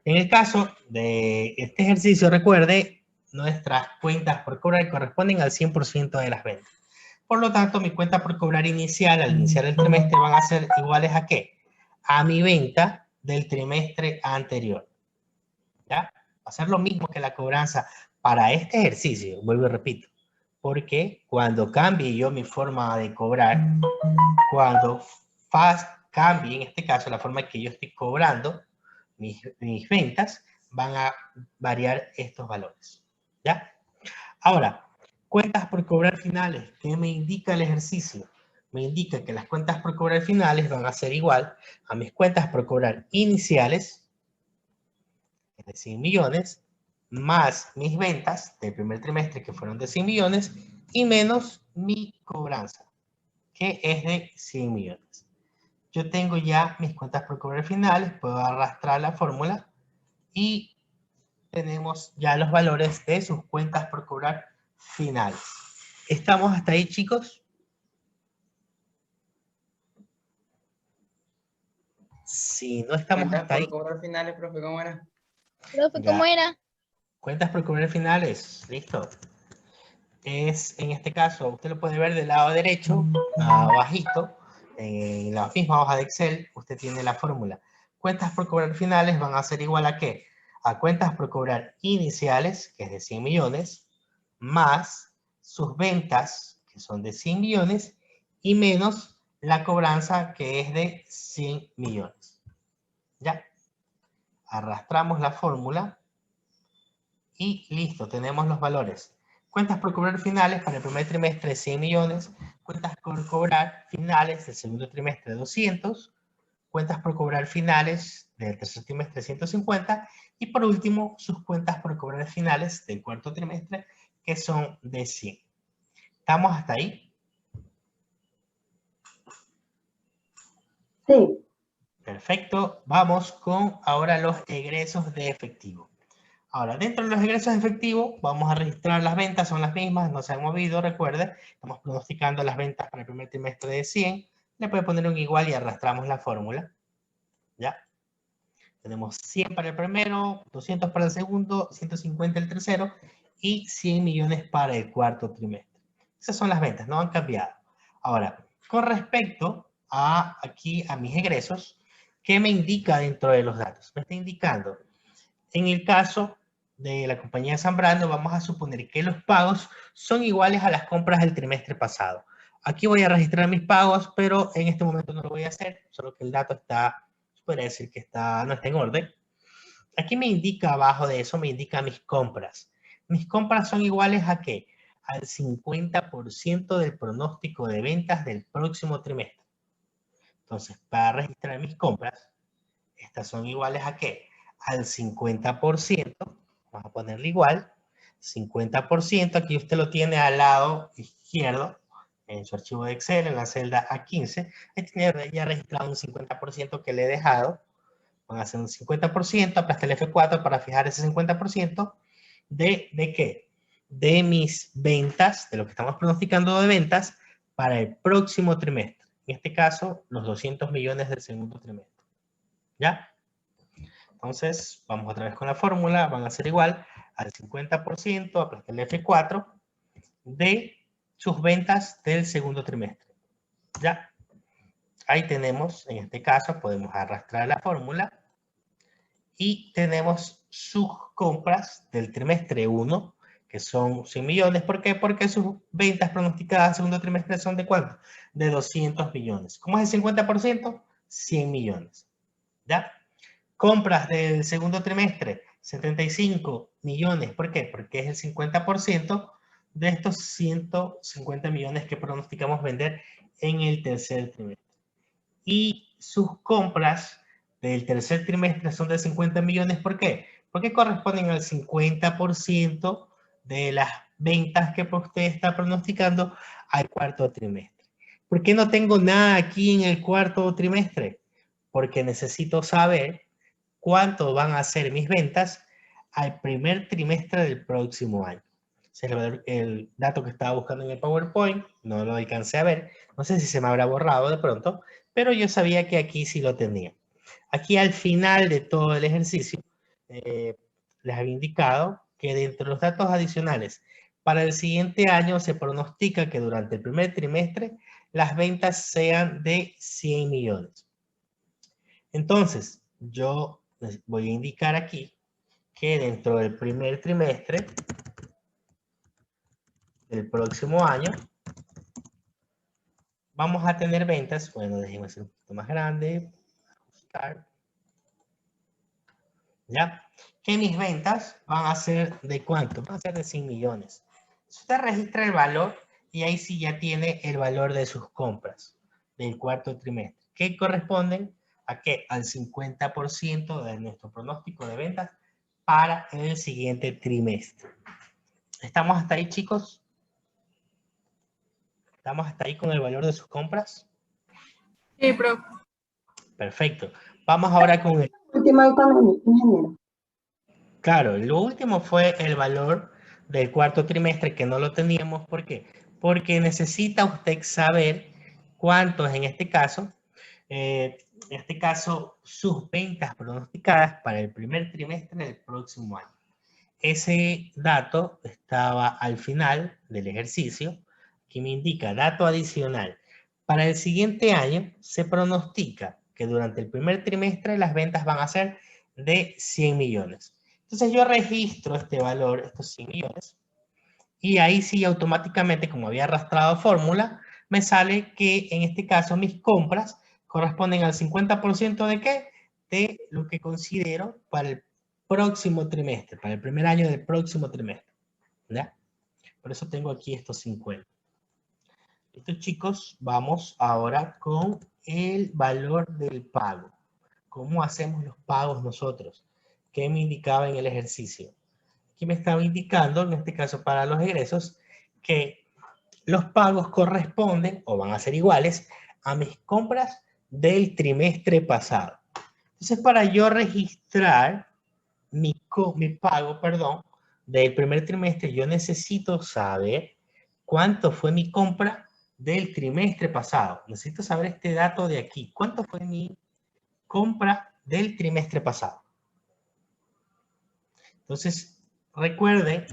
En el caso de este ejercicio, recuerde, nuestras cuentas por cobrar corresponden al 100% de las ventas. Por lo tanto, mi cuenta por cobrar inicial al iniciar el trimestre van a ser iguales ¿a qué? A mi venta del trimestre anterior. ¿Ya? Va a ser lo mismo que la cobranza para este ejercicio, vuelvo y repito, porque cuando cambie yo mi forma de cobrar, cuando cambie en este caso la forma que yo estoy cobrando mis ventas, van a variar estos valores. ¿Ya? Ahora, Cuentas por cobrar finales. ¿Qué me indica el ejercicio? Me indica que las cuentas por cobrar finales van a ser igual a mis cuentas por cobrar iniciales, de 100 millones, más mis ventas del primer trimestre, que fueron de 100 millones, y menos mi cobranza, que es de 100 millones. Yo tengo ya mis cuentas por cobrar finales, puedo arrastrar la fórmula y tenemos ya los valores de sus cuentas por cobrar finales. ¿Estamos hasta ahí, chicos? Si no estamos hasta ahí. Cuentas por cobrar finales, profe, ¿cómo era? Profe, Ya. ¿cómo era? Cuentas por cobrar finales, listo. Es, en este caso, usted lo puede ver del lado derecho, abajito, en la misma hoja de Excel, usted tiene la fórmula. Cuentas por cobrar finales van a ser igual a ¿qué? A cuentas por cobrar iniciales, que es de 100 millones, más sus ventas, que son de 100 millones, y menos la cobranza, que es de 100 millones. ¿Ya? Arrastramos la fórmula y listo, tenemos los valores. Cuentas por cobrar finales para el primer trimestre de 100 millones, cuentas por cobrar finales del segundo trimestre de 200, cuentas por cobrar finales del tercer trimestre de 150 y por último sus cuentas por cobrar finales del cuarto trimestre que son de 100. ¿Estamos hasta ahí? Sí. Perfecto, vamos con ahora los egresos de efectivo. Ahora, dentro de los egresos de efectivo, vamos a registrar las ventas, son las mismas, no se han movido, recuerden. Estamos pronosticando las ventas para el primer trimestre de 100. Le puede poner un igual y arrastramos la fórmula. ¿Ya? Tenemos 100 para el primero, 200 para el segundo, 150 el tercero y 100 millones para el cuarto trimestre. Esas son las ventas, no han cambiado. Ahora, con respecto a aquí a mis egresos, ¿qué me indica dentro de los datos? Me está indicando, en el caso de la compañía Zambrano, vamos a suponer que los pagos son iguales a las compras del trimestre pasado. Aquí voy a registrar mis pagos, pero en este momento no lo voy a hacer, solo que el dato está, podría decir que no está en orden. Aquí me indica abajo de eso, me indica mis compras. Mis compras son iguales a ¿qué? Al 50% del pronóstico de ventas del próximo trimestre. Entonces, para registrar mis compras, estas son iguales a ¿qué? Al 50%, vamos a ponerle igual, 50%, aquí usted lo tiene al lado izquierdo, en su archivo de Excel, en la celda A15, ahí tiene ya registrado un 50% que le he dejado, van a hacer un 50%, aplasta el F4 para fijar ese 50%, ¿de qué? De mis ventas, de lo que estamos pronosticando de ventas, para el próximo trimestre, en este caso, los 200 millones del segundo trimestre, ¿ya? Entonces, vamos otra vez con la fórmula, van a ser igual al 50%, aplastar el F4, de sus ventas del segundo trimestre. ¿Ya? Ahí tenemos, en este caso, podemos arrastrar la fórmula y tenemos sus compras del trimestre 1, que son 100 millones. ¿Por qué? Porque sus ventas pronosticadas al segundo trimestre son ¿de cuánto? De 200 millones. ¿Cómo es el 50%? 100 millones. ¿Ya? Compras del segundo trimestre, 75 millones. ¿Por qué? Porque es el 50% de estos 150 millones que pronosticamos vender en el tercer trimestre. Y sus compras del tercer trimestre son de 50 millones. ¿Por qué? Porque corresponden al 50% de las ventas que usted está pronosticando al cuarto trimestre. ¿Por qué no tengo nada aquí en el cuarto trimestre? Porque necesito saber cuánto van a ser mis ventas al primer trimestre del próximo año. El dato que estaba buscando en el PowerPoint, no lo alcancé a ver, no sé si se me habrá borrado de pronto, pero yo sabía que aquí sí lo tenía. Aquí al final de todo el ejercicio, les había indicado que dentro de los datos adicionales, para el siguiente año se pronostica que durante el primer trimestre las ventas sean de 100 millones. Entonces, yo les voy a indicar aquí que dentro del primer trimestre del próximo año vamos a tener ventas, bueno, déjenme hacer un poquito más grande, ajustar, ¿ya? Que mis ventas van a ser ¿de cuánto? Van a ser de 100 millones. Usted registra el valor y ahí sí ya tiene el valor de sus compras del cuarto trimestre, que corresponden a qué? Al 50% de nuestro pronóstico de ventas para el siguiente trimestre. ¿Estamos hasta ahí, chicos? ¿Estamos hasta ahí con el valor de sus compras? Sí, profe. Perfecto. Vamos ahora con el... Último ingeniero. Claro, lo último fue el valor del cuarto trimestre que no lo teníamos. ¿Por qué? Porque necesita usted saber cuántos en este caso, sus ventas pronosticadas para el primer trimestre del próximo año. Ese dato estaba al final del ejercicio, que me indica dato adicional. Para el siguiente año se pronostica que durante el primer trimestre las ventas van a ser de 100 millones. Entonces yo registro este valor, estos 100 millones, y ahí sí automáticamente, como había arrastrado fórmula, me sale que en este caso mis compras corresponden al 50% de ¿qué? De lo que considero para el próximo trimestre, para el primer año del próximo trimestre. ¿Ya? Por eso tengo aquí estos 50. Listo, chicos, vamos ahora con el valor del pago. ¿Cómo hacemos los pagos nosotros? ¿Qué me indicaba en el ejercicio? Aquí me estaba indicando, en este caso para los egresos, que los pagos corresponden o van a ser iguales a mis compras del trimestre pasado. Entonces, para yo registrar mi pago, del primer trimestre, yo necesito saber cuánto fue mi compra del trimestre pasado. Necesito saber este dato de aquí. ¿Cuánto fue mi compra del trimestre pasado? Entonces, recuerden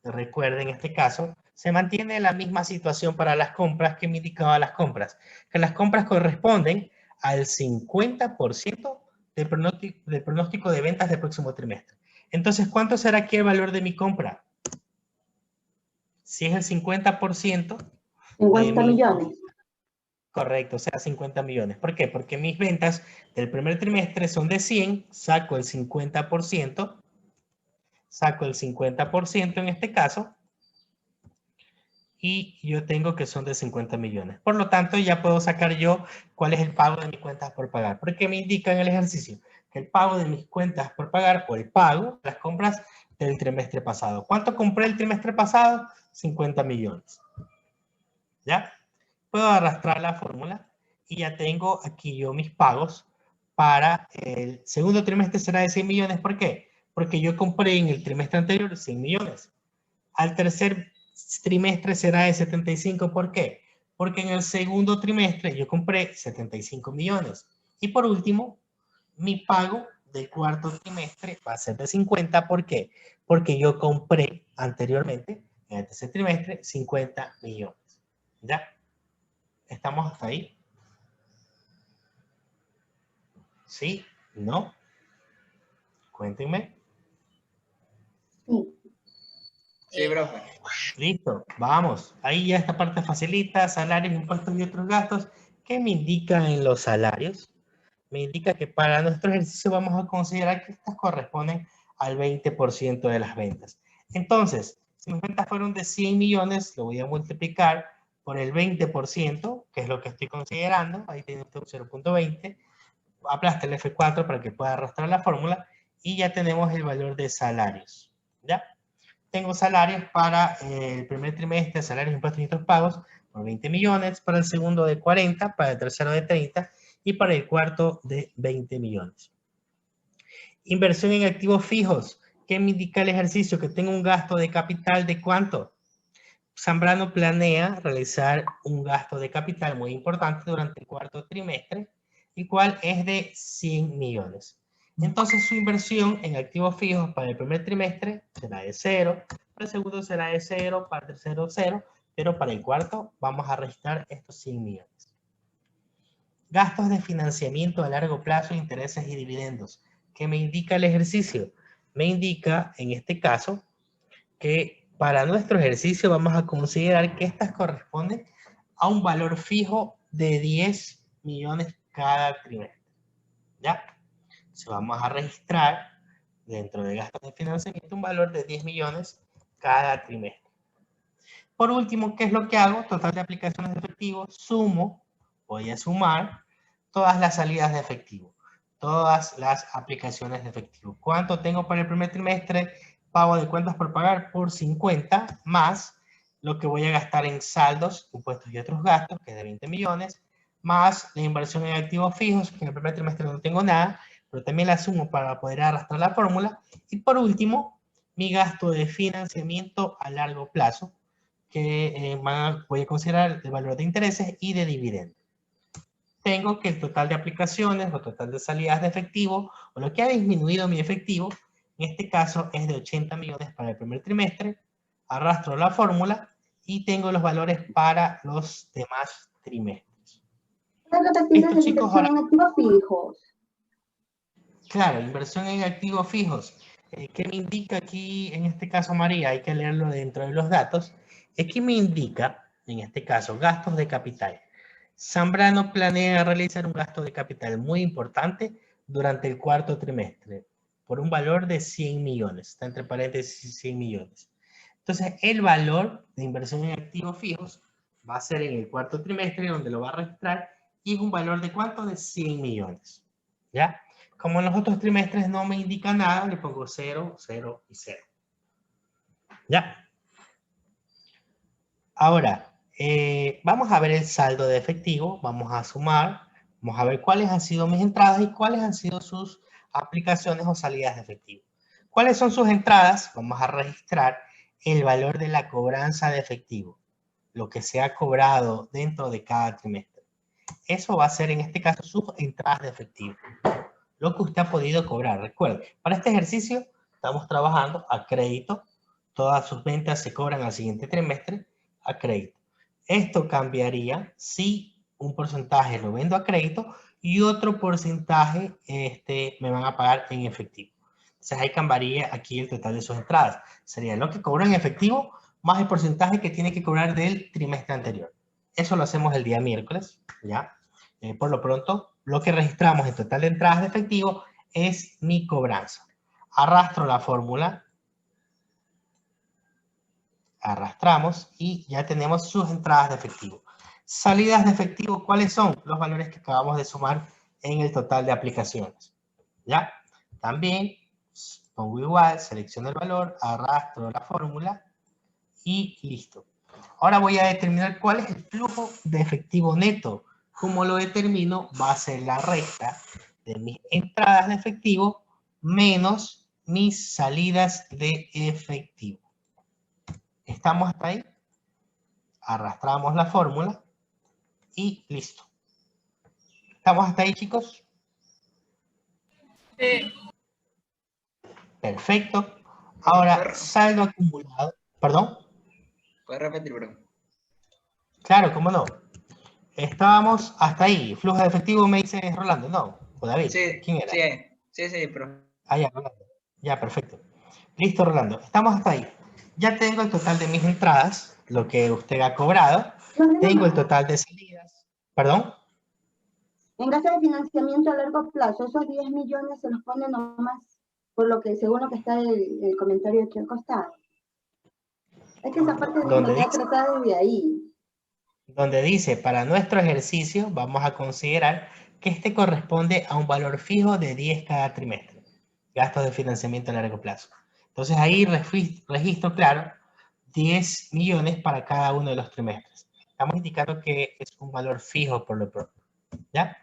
en este caso, se mantiene la misma situación para las compras que me indicaba las compras. Que las compras corresponden al 50% del pronóstico de ventas del próximo trimestre. Entonces, ¿cuánto será aquí el valor de mi compra? Si es el 50%... 50 millones. Correcto, o sea, 50 millones. ¿Por qué? Porque mis ventas del primer trimestre son de 100, saco el 50%, en este caso, y yo tengo que son de 50 millones. Por lo tanto, ya puedo sacar yo cuál es el pago de mis cuentas por pagar. Porque me indica en el ejercicio que el pago de mis cuentas por pagar o el pago de las compras del trimestre pasado. ¿Cuánto compré el trimestre pasado? 50 millones. ¿Ya? Puedo arrastrar la fórmula y ya tengo aquí yo mis pagos para el segundo trimestre será de 100 millones. ¿Por qué? Porque yo compré en el trimestre anterior 100 millones. Al tercer trimestre será de 75. ¿Por qué? Porque en el segundo trimestre yo compré 75 millones. Y por último, mi pago del cuarto trimestre va a ser de 50. ¿Por qué? Porque yo compré anteriormente, en el tercer trimestre, 50 millones. ¿Ya? ¿Estamos hasta ahí? ¿Sí? ¿No? Cuéntenme. Sí, profe. Listo, vamos. Ahí ya esta parte facilita, salarios, impuestos y otros gastos. ¿Qué me indica en los salarios? Me indica que para nuestro ejercicio vamos a considerar que estas corresponden al 20% de las ventas. Entonces, si mis ventas fueron de 100 millones, lo voy a multiplicar por el 20%, que es lo que estoy considerando. Ahí tiene usted un 0.20. Aplasta el F4 para que pueda arrastrar la fórmula y ya tenemos el valor de salarios. ¿Ya? Tengo salarios para el primer trimestre, salarios, impuestos y otros pagos, por 20 millones, para el segundo de 40, para el tercero de 30 y para el cuarto de 20 millones. Inversión en activos fijos. ¿Qué me indica el ejercicio? Que tengo un gasto de capital de ¿cuánto? Zambrano planea realizar un gasto de capital muy importante durante el cuarto trimestre, el cual es de 100 millones. Entonces su inversión en activos fijos para el primer trimestre será de 0, para el segundo será de 0, para el tercero 0, pero para el cuarto vamos a registrar estos 100 millones. Gastos de financiamiento a largo plazo, intereses y dividendos. ¿Qué me indica el ejercicio? Me indica en este caso que para nuestro ejercicio vamos a considerar que estas corresponden a un valor fijo de 10 millones cada trimestre. ¿Ya? Entonces vamos a registrar dentro de gastos de financiamiento un valor de 10 millones cada trimestre. Por último, ¿qué es lo que hago? Total de aplicaciones de efectivo, sumo, voy a sumar todas las salidas de efectivo, todas las aplicaciones de efectivo. ¿Cuánto tengo para el primer trimestre? Pago de cuentas por pagar por 50, más lo que voy a gastar en saldos, impuestos y otros gastos, que es de 20 millones, más la inversión en activos fijos, que en el primer trimestre no tengo nada, pero también la sumo para poder arrastrar la fórmula. Y por último, mi gasto de financiamiento a largo plazo, que voy a considerar el valor de intereses y de dividendos. Tengo que el total de aplicaciones o total de salidas de efectivo, o lo que ha disminuido mi efectivo, en este caso es de 80 millones para el primer trimestre, arrastro la fórmula y tengo los valores para los demás trimestres. Esto, chicos, ahora... en activos fijos. Claro, inversión en activos fijos. ¿Qué me indica aquí, en este caso, María? Hay que leerlo dentro de los datos. Aquí me indica, en este caso, gastos de capital. Zambrano planea realizar un gasto de capital muy importante durante el cuarto trimestre, por un valor de 100 millones. Está entre paréntesis 100 millones. Entonces, el valor de inversión en activos fijos va a ser en el cuarto trimestre, donde lo va a registrar, y es un valor de ¿cuánto? De 100 millones. ¿Ya? Como en los otros trimestres no me indica nada, le pongo 0, 0 y 0. ¿Ya? Ahora, vamos a ver el saldo de efectivo, vamos a sumar, vamos a ver cuáles han sido mis entradas y cuáles han sido sus aplicaciones o salidas de efectivo. ¿Cuáles son sus entradas? Vamos a registrar el valor de la cobranza de efectivo, lo que se ha cobrado dentro de cada trimestre. Eso va a ser en este caso sus entradas de efectivo, lo que usted ha podido cobrar. Recuerde, para este ejercicio estamos trabajando a crédito, todas sus ventas se cobran al siguiente trimestre a crédito. Esto cambiaría si un porcentaje lo vendo a crédito y otro porcentaje me van a pagar en efectivo. Entonces ahí cambiaría aquí el total de sus entradas. Sería lo que cobro en efectivo más el porcentaje que tiene que cobrar del trimestre anterior. Eso lo hacemos el día miércoles, ¿ya? Por lo pronto, lo que registramos en total de entradas de efectivo es mi cobranza. Arrastro la fórmula. Arrastramos y ya tenemos sus entradas de efectivo. Salidas de efectivo, ¿cuáles son? Los valores que acabamos de sumar en el total de aplicaciones. ¿Ya? También pongo igual, selecciono el valor, arrastro la fórmula y listo. Ahora voy a determinar cuál es el flujo de efectivo neto. ¿Cómo lo determino? Va a ser la recta de mis entradas de efectivo menos mis salidas de efectivo. ¿Estamos hasta ahí? Arrastramos la fórmula y listo. ¿Estamos hasta ahí, chicos? Sí. Perfecto. Ahora, saldo acumulado. ¿Perdón? ¿Puedes repetir, bro? Claro, ¿cómo no? Estábamos hasta ahí. Flujo de efectivo me dice Rolando, ¿no? ¿O David? Sí, ¿Quién era? sí, bro. Ah, ya, Rolando. Ya, perfecto. Listo, Rolando. Estamos hasta ahí. Ya tengo el total de mis entradas, lo que usted ha cobrado. Tengo el total de salidas. ¿Perdón? En gasto de financiamiento a largo plazo, esos 10 millones se los pone nomás, por lo que, según lo que está el comentario aquí al costado. Es que esa parte de la tratada desde ahí. Donde dice, para nuestro ejercicio, vamos a considerar que este corresponde a un valor fijo de 10 cada trimestre. Gastos de financiamiento a largo plazo. Entonces ahí registro, claro, 10 millones para cada uno de los trimestres. Estamos indicando que es un valor fijo por lo pronto. ¿Ya?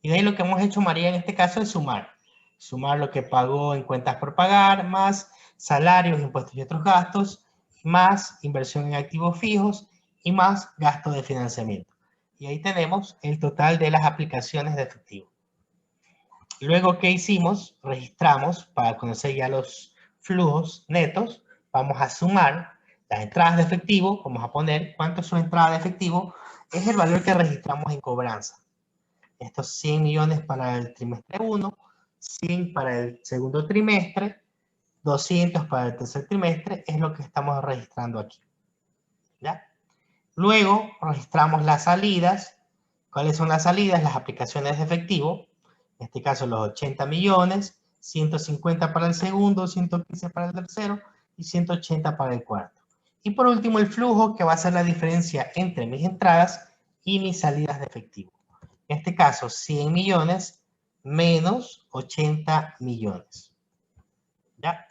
Y de ahí lo que hemos hecho, María, en este caso es sumar. Sumar lo que pagó en cuentas por pagar, más salarios, impuestos y otros gastos, más inversión en activos fijos y más gasto de financiamiento. Y ahí tenemos el total de las aplicaciones de efectivo. Luego, ¿qué hicimos? Registramos para conocer ya los flujos netos. Vamos a sumar las entradas de efectivo. Vamos a poner cuánto es su entrada de efectivo. Es el valor que registramos en cobranza. Estos 100 millones para el trimestre 1, 100 para el segundo trimestre, 200 para el tercer trimestre, es lo que estamos registrando aquí. ¿Ya? Luego registramos las salidas. ¿Cuáles son las salidas? Las aplicaciones de efectivo. En este caso los 80 millones, 150 para el segundo, 115 para el tercero y 180 para el cuarto. Y por último, el flujo, que va a ser la diferencia entre mis entradas y mis salidas de efectivo. En este caso, 100 millones menos 80 millones. ¿Ya?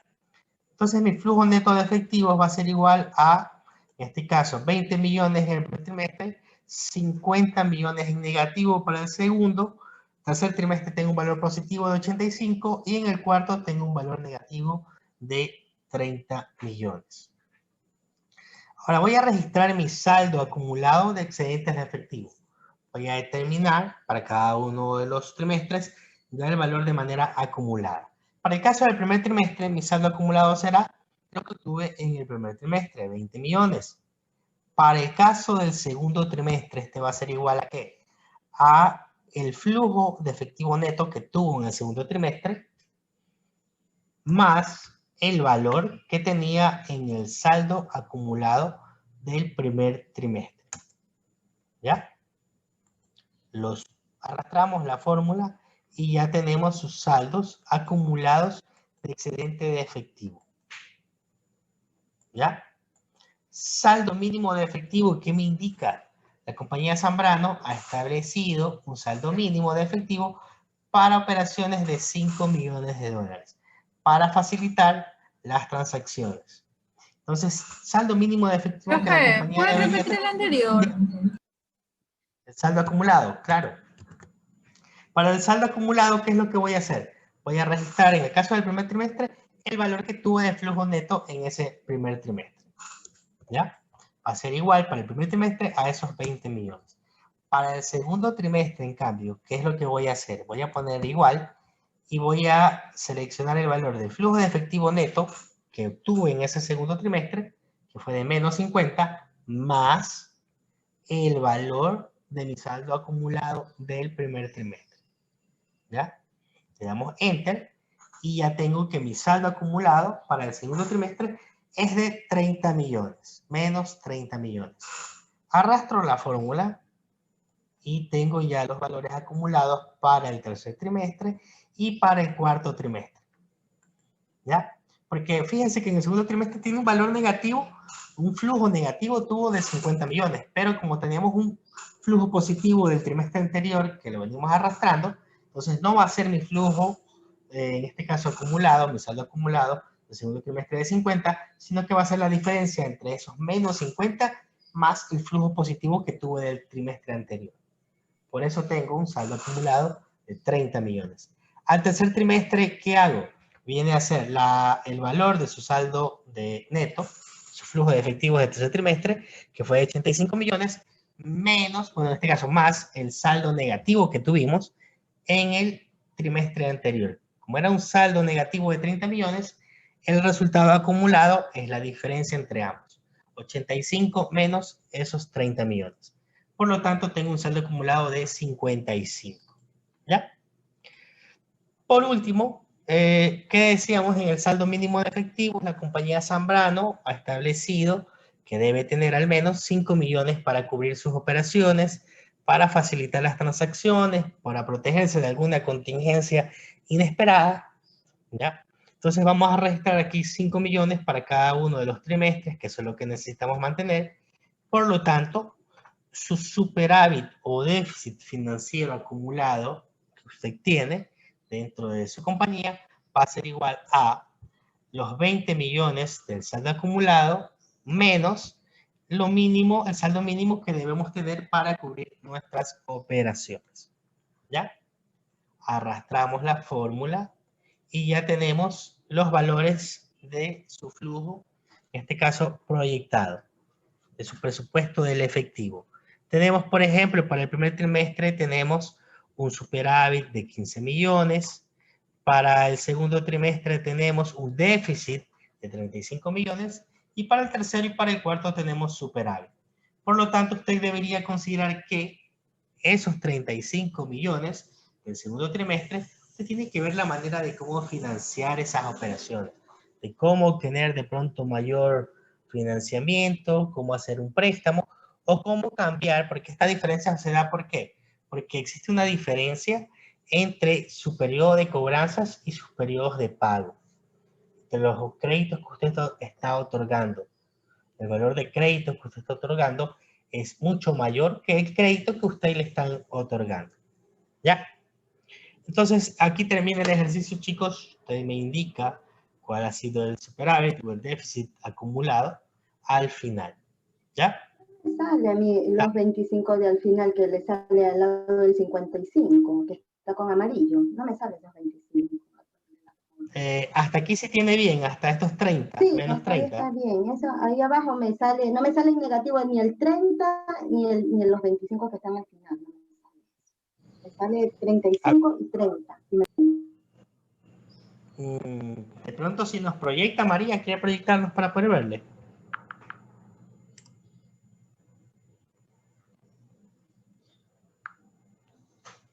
Entonces, mi flujo neto de efectivos va a ser igual a, en este caso, 20 millones en el primer trimestre, 50 millones en negativo para el segundo. Tercer trimestre tengo un valor positivo de 85 y en el cuarto tengo un valor negativo de 30 millones. Ahora voy a registrar mi saldo acumulado de excedentes de efectivo. Voy a determinar para cada uno de los trimestres ya el valor de manera acumulada. Para el caso del primer trimestre, mi saldo acumulado será lo que tuve en el primer trimestre, 20 millones. Para el caso del segundo trimestre, este va a ser igual a ¿qué? A el flujo de efectivo neto que tuvo en el segundo trimestre, más el valor que tenía en el saldo acumulado del primer trimestre. ¿Ya? Los arrastramos la fórmula y ya tenemos sus saldos acumulados de excedente de efectivo. ¿Ya? Saldo mínimo de efectivo, ¿qué me indica? La compañía Zambrano ha establecido un saldo mínimo de efectivo para operaciones de 5 millones de dólares para facilitar las transacciones. Entonces, saldo mínimo de efectivo que la Profe, compañía ¿puedes debería repetir tener. el anterior? El saldo acumulado, claro. Para el saldo acumulado, ¿qué es lo que voy a hacer? Voy a registrar, en el caso del primer trimestre, el valor que tuve de flujo neto en ese primer trimestre. ¿Ya? Va a ser igual para el primer trimestre a esos 20 millones. Para el segundo trimestre, en cambio, ¿qué es lo que voy a hacer? Voy a poner igual y voy a seleccionar el valor del flujo de efectivo neto que obtuve en ese segundo trimestre, que fue de menos 50, más el valor de mi saldo acumulado del primer trimestre. ¿Ya? Le damos Enter y ya tengo que mi saldo acumulado para el segundo trimestre es de 30 millones, menos 30 millones. Arrastro la fórmula y tengo ya los valores acumulados para el tercer trimestre y para el cuarto trimestre. ¿Ya? Porque fíjense que en el segundo trimestre tiene un valor negativo, un flujo negativo tuvo de 50 millones, pero como teníamos un flujo positivo del trimestre anterior que lo venimos arrastrando, entonces no va a ser mi flujo, en este caso acumulado, mi saldo acumulado del segundo trimestre de 50, sino que va a ser la diferencia entre esos menos 50 más el flujo positivo que tuve del trimestre anterior. Por eso tengo un saldo acumulado de 30 millones. Al tercer trimestre, ¿qué hago? Viene a ser el valor de su saldo de neto, su flujo de efectivos del tercer trimestre, que fue de 85 millones, menos, bueno, en este caso, más el saldo negativo que tuvimos en el trimestre anterior. Como era un saldo negativo de 30 millones, el resultado acumulado es la diferencia entre ambos. 85 menos esos 30 millones. Por lo tanto, tengo un saldo acumulado de 55. ¿Ya? Por último, ¿qué decíamos en el saldo mínimo de efectivos? La compañía Zambrano ha establecido que debe tener al menos 5 millones para cubrir sus operaciones, para facilitar las transacciones, para protegerse de alguna contingencia inesperada. ¿Ya? Entonces vamos a registrar aquí 5 millones para cada uno de los trimestres, que eso es lo que necesitamos mantener. Por lo tanto, su superávit o déficit financiero acumulado que usted tiene dentro de su compañía va a ser igual a los 20 millones del saldo acumulado menos lo mínimo, el saldo mínimo que debemos tener para cubrir nuestras operaciones. ¿Ya? Arrastramos la fórmula y ya tenemos los valores de su flujo, en este caso proyectado, de su presupuesto del efectivo. Tenemos, por ejemplo, para el primer trimestre tenemos un superávit de 15 millones. Para el segundo trimestre tenemos un déficit de 35 millones. Y para el tercero y para el cuarto tenemos superávit. Por lo tanto, usted debería considerar que esos 35 millones del segundo trimestre, usted tiene que ver la manera de cómo financiar esas operaciones, de cómo obtener de pronto mayor financiamiento, cómo hacer un préstamo o cómo cambiar, porque esta diferencia se da ¿por qué? Porque existe una diferencia entre su periodo de cobranzas y sus periodos de pago, de los créditos que usted está otorgando. el valor de crédito que usted está otorgando es mucho mayor que el crédito que usted le están otorgando. ¿Ya? Entonces, aquí termina el ejercicio, chicos. Usted me indica cuál ha sido el superávit o el déficit acumulado al final. ¿Ya? Me sale a mí los 25 de al final, que le sale al lado del 55, que está con amarillo. No me sale los 25. Hasta aquí se tiene bien, hasta estos 30, Sí, menos hasta ahí 30. está bien. Eso, ahí abajo me sale, no me sale en negativo ni el 30 ni los 25 que están al final. No me sale 35 y 30. De pronto, si nos proyecta María, ¿quiere proyectarnos para poder verle?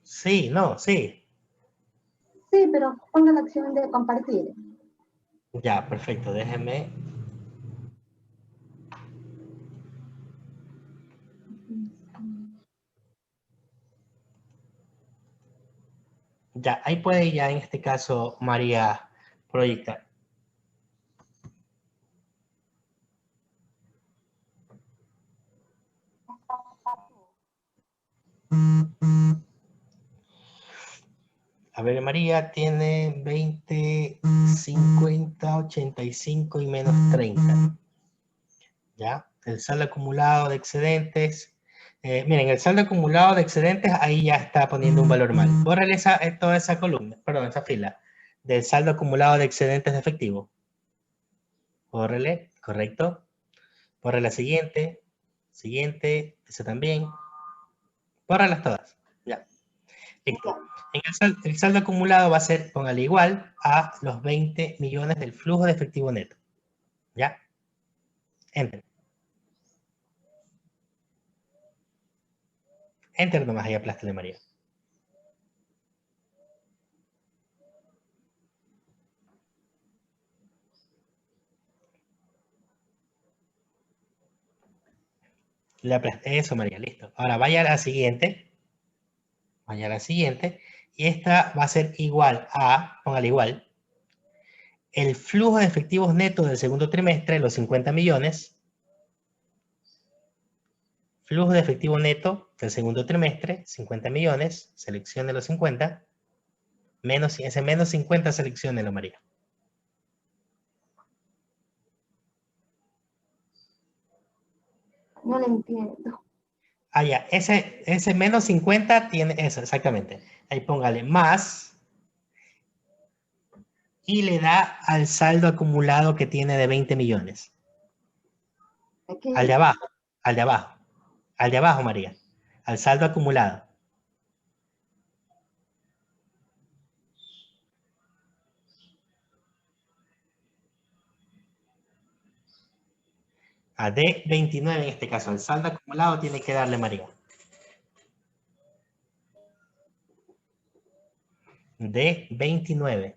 Sí, no, sí. Sí, pero ponga la opción de compartir. Ya, perfecto, déjeme. Ya, ahí puede ya en este caso María proyectar. A ver, María tiene 20, 50, 85 y menos 30. ¿Ya? El saldo acumulado de excedentes. Miren, el saldo acumulado de excedentes ahí ya está poniendo un valor mal. Bórrale toda esa columna, perdón, esa fila del saldo acumulado de excedentes de efectivo. Bórrele, correcto. Borre la siguiente, esa también. Bórralas todas. Ya. Listo. El saldo acumulado va a ser, póngale igual a los 20 millones del flujo de efectivo neto. ¿Ya? Enter. Enter nomás ahí aplástale, María. Le aplasté eso, María, listo. Ahora vaya a la siguiente. Vaya a la siguiente. Y esta va a ser igual a, póngale igual, el flujo de efectivos netos del segundo trimestre, los 50 millones. Flujo de efectivo neto del segundo trimestre, 50 millones. Seleccione los 50. Ese menos 50 selecciónelo, María. No lo entiendo. Ah, ya. Ese menos 50 tiene eso, exactamente. Ahí póngale más. Y le da al saldo acumulado que tiene de 20 millones. Aquí. Al de abajo, al de abajo. Al de abajo, María. Al saldo acumulado. A D29 en este caso. El saldo acumulado tiene que darle María. D29.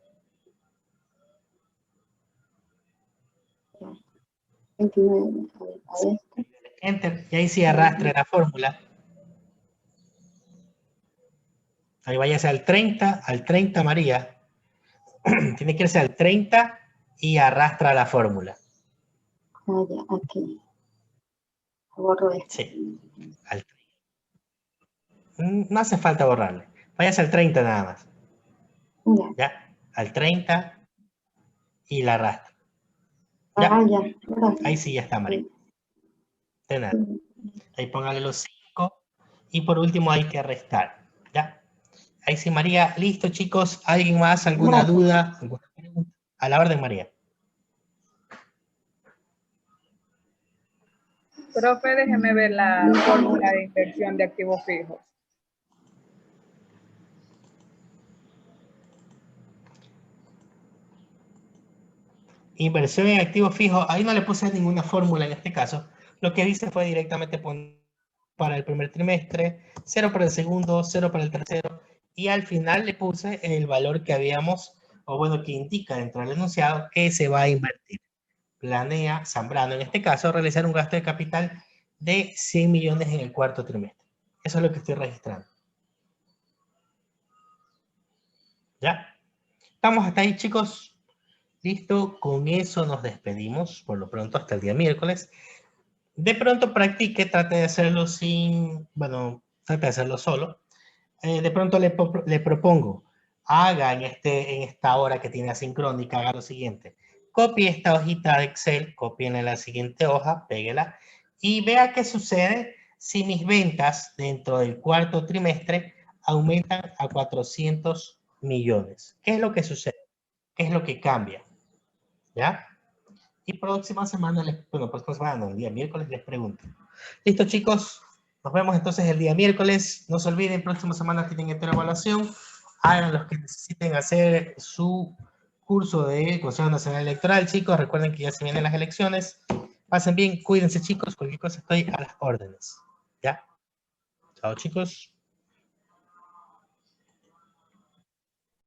29. A ver. Enter. Y ahí sí arrastra la fórmula. Ahí váyase al 30 María. Tiene que irse al 30 y arrastra la fórmula. Ah, ya, aquí. Borro esto. Sí. Al 30. No hace falta borrarle. Váyase al 30 nada más. Ya. ¿Ya? Al 30 y la arrastra. ¿Ya? Ah, ya. Gracias. Ahí sí ya está, María. De nada. Ahí póngale los 5 y por último hay que restar. ¿Ya? Ahí sí, María. Listo, chicos. ¿Alguien más? ¿Alguna duda? ¿Alguna pregunta? A la orden, María. Profe, déjeme ver la fórmula de inversión de activos fijos. Inversión en activos fijos. Ahí no le puse ninguna fórmula en este caso. Lo que hice fue directamente poner para el primer trimestre, 0 para el segundo, 0 para el tercero. Y al final le puse el valor que habíamos, o bueno, que indica dentro del enunciado que se va a invertir. Planea Zambrano, en este caso, realizar un gasto de capital de 100 millones en el cuarto trimestre. Eso es lo que estoy registrando. ¿Ya? ¿Estamos hasta ahí, chicos? Listo, con eso nos despedimos, por lo pronto hasta el día miércoles. De pronto practique, trate de hacerlo sin, bueno, trate de hacerlo solo. De pronto le propongo, haga en esta hora que tiene asincrónica, haga lo siguiente. Copie esta hojita de Excel, copien en la siguiente hoja, péguela y vea qué sucede si mis ventas dentro del cuarto trimestre aumentan a 400 millones. ¿Qué es lo que sucede? ¿Qué es lo que cambia? ¿Ya? Y próxima semana, el día miércoles les pregunto. Listo, chicos. Nos vemos entonces el día miércoles. No se olviden, próxima semana tienen evaluación. Hagan los que necesiten hacer su curso de Consejo Nacional Electoral, chicos. Recuerden que ya se vienen las elecciones. Pasen bien, cuídense, chicos. Cualquier cosa estoy a las órdenes. ¿Ya? Chao, chicos.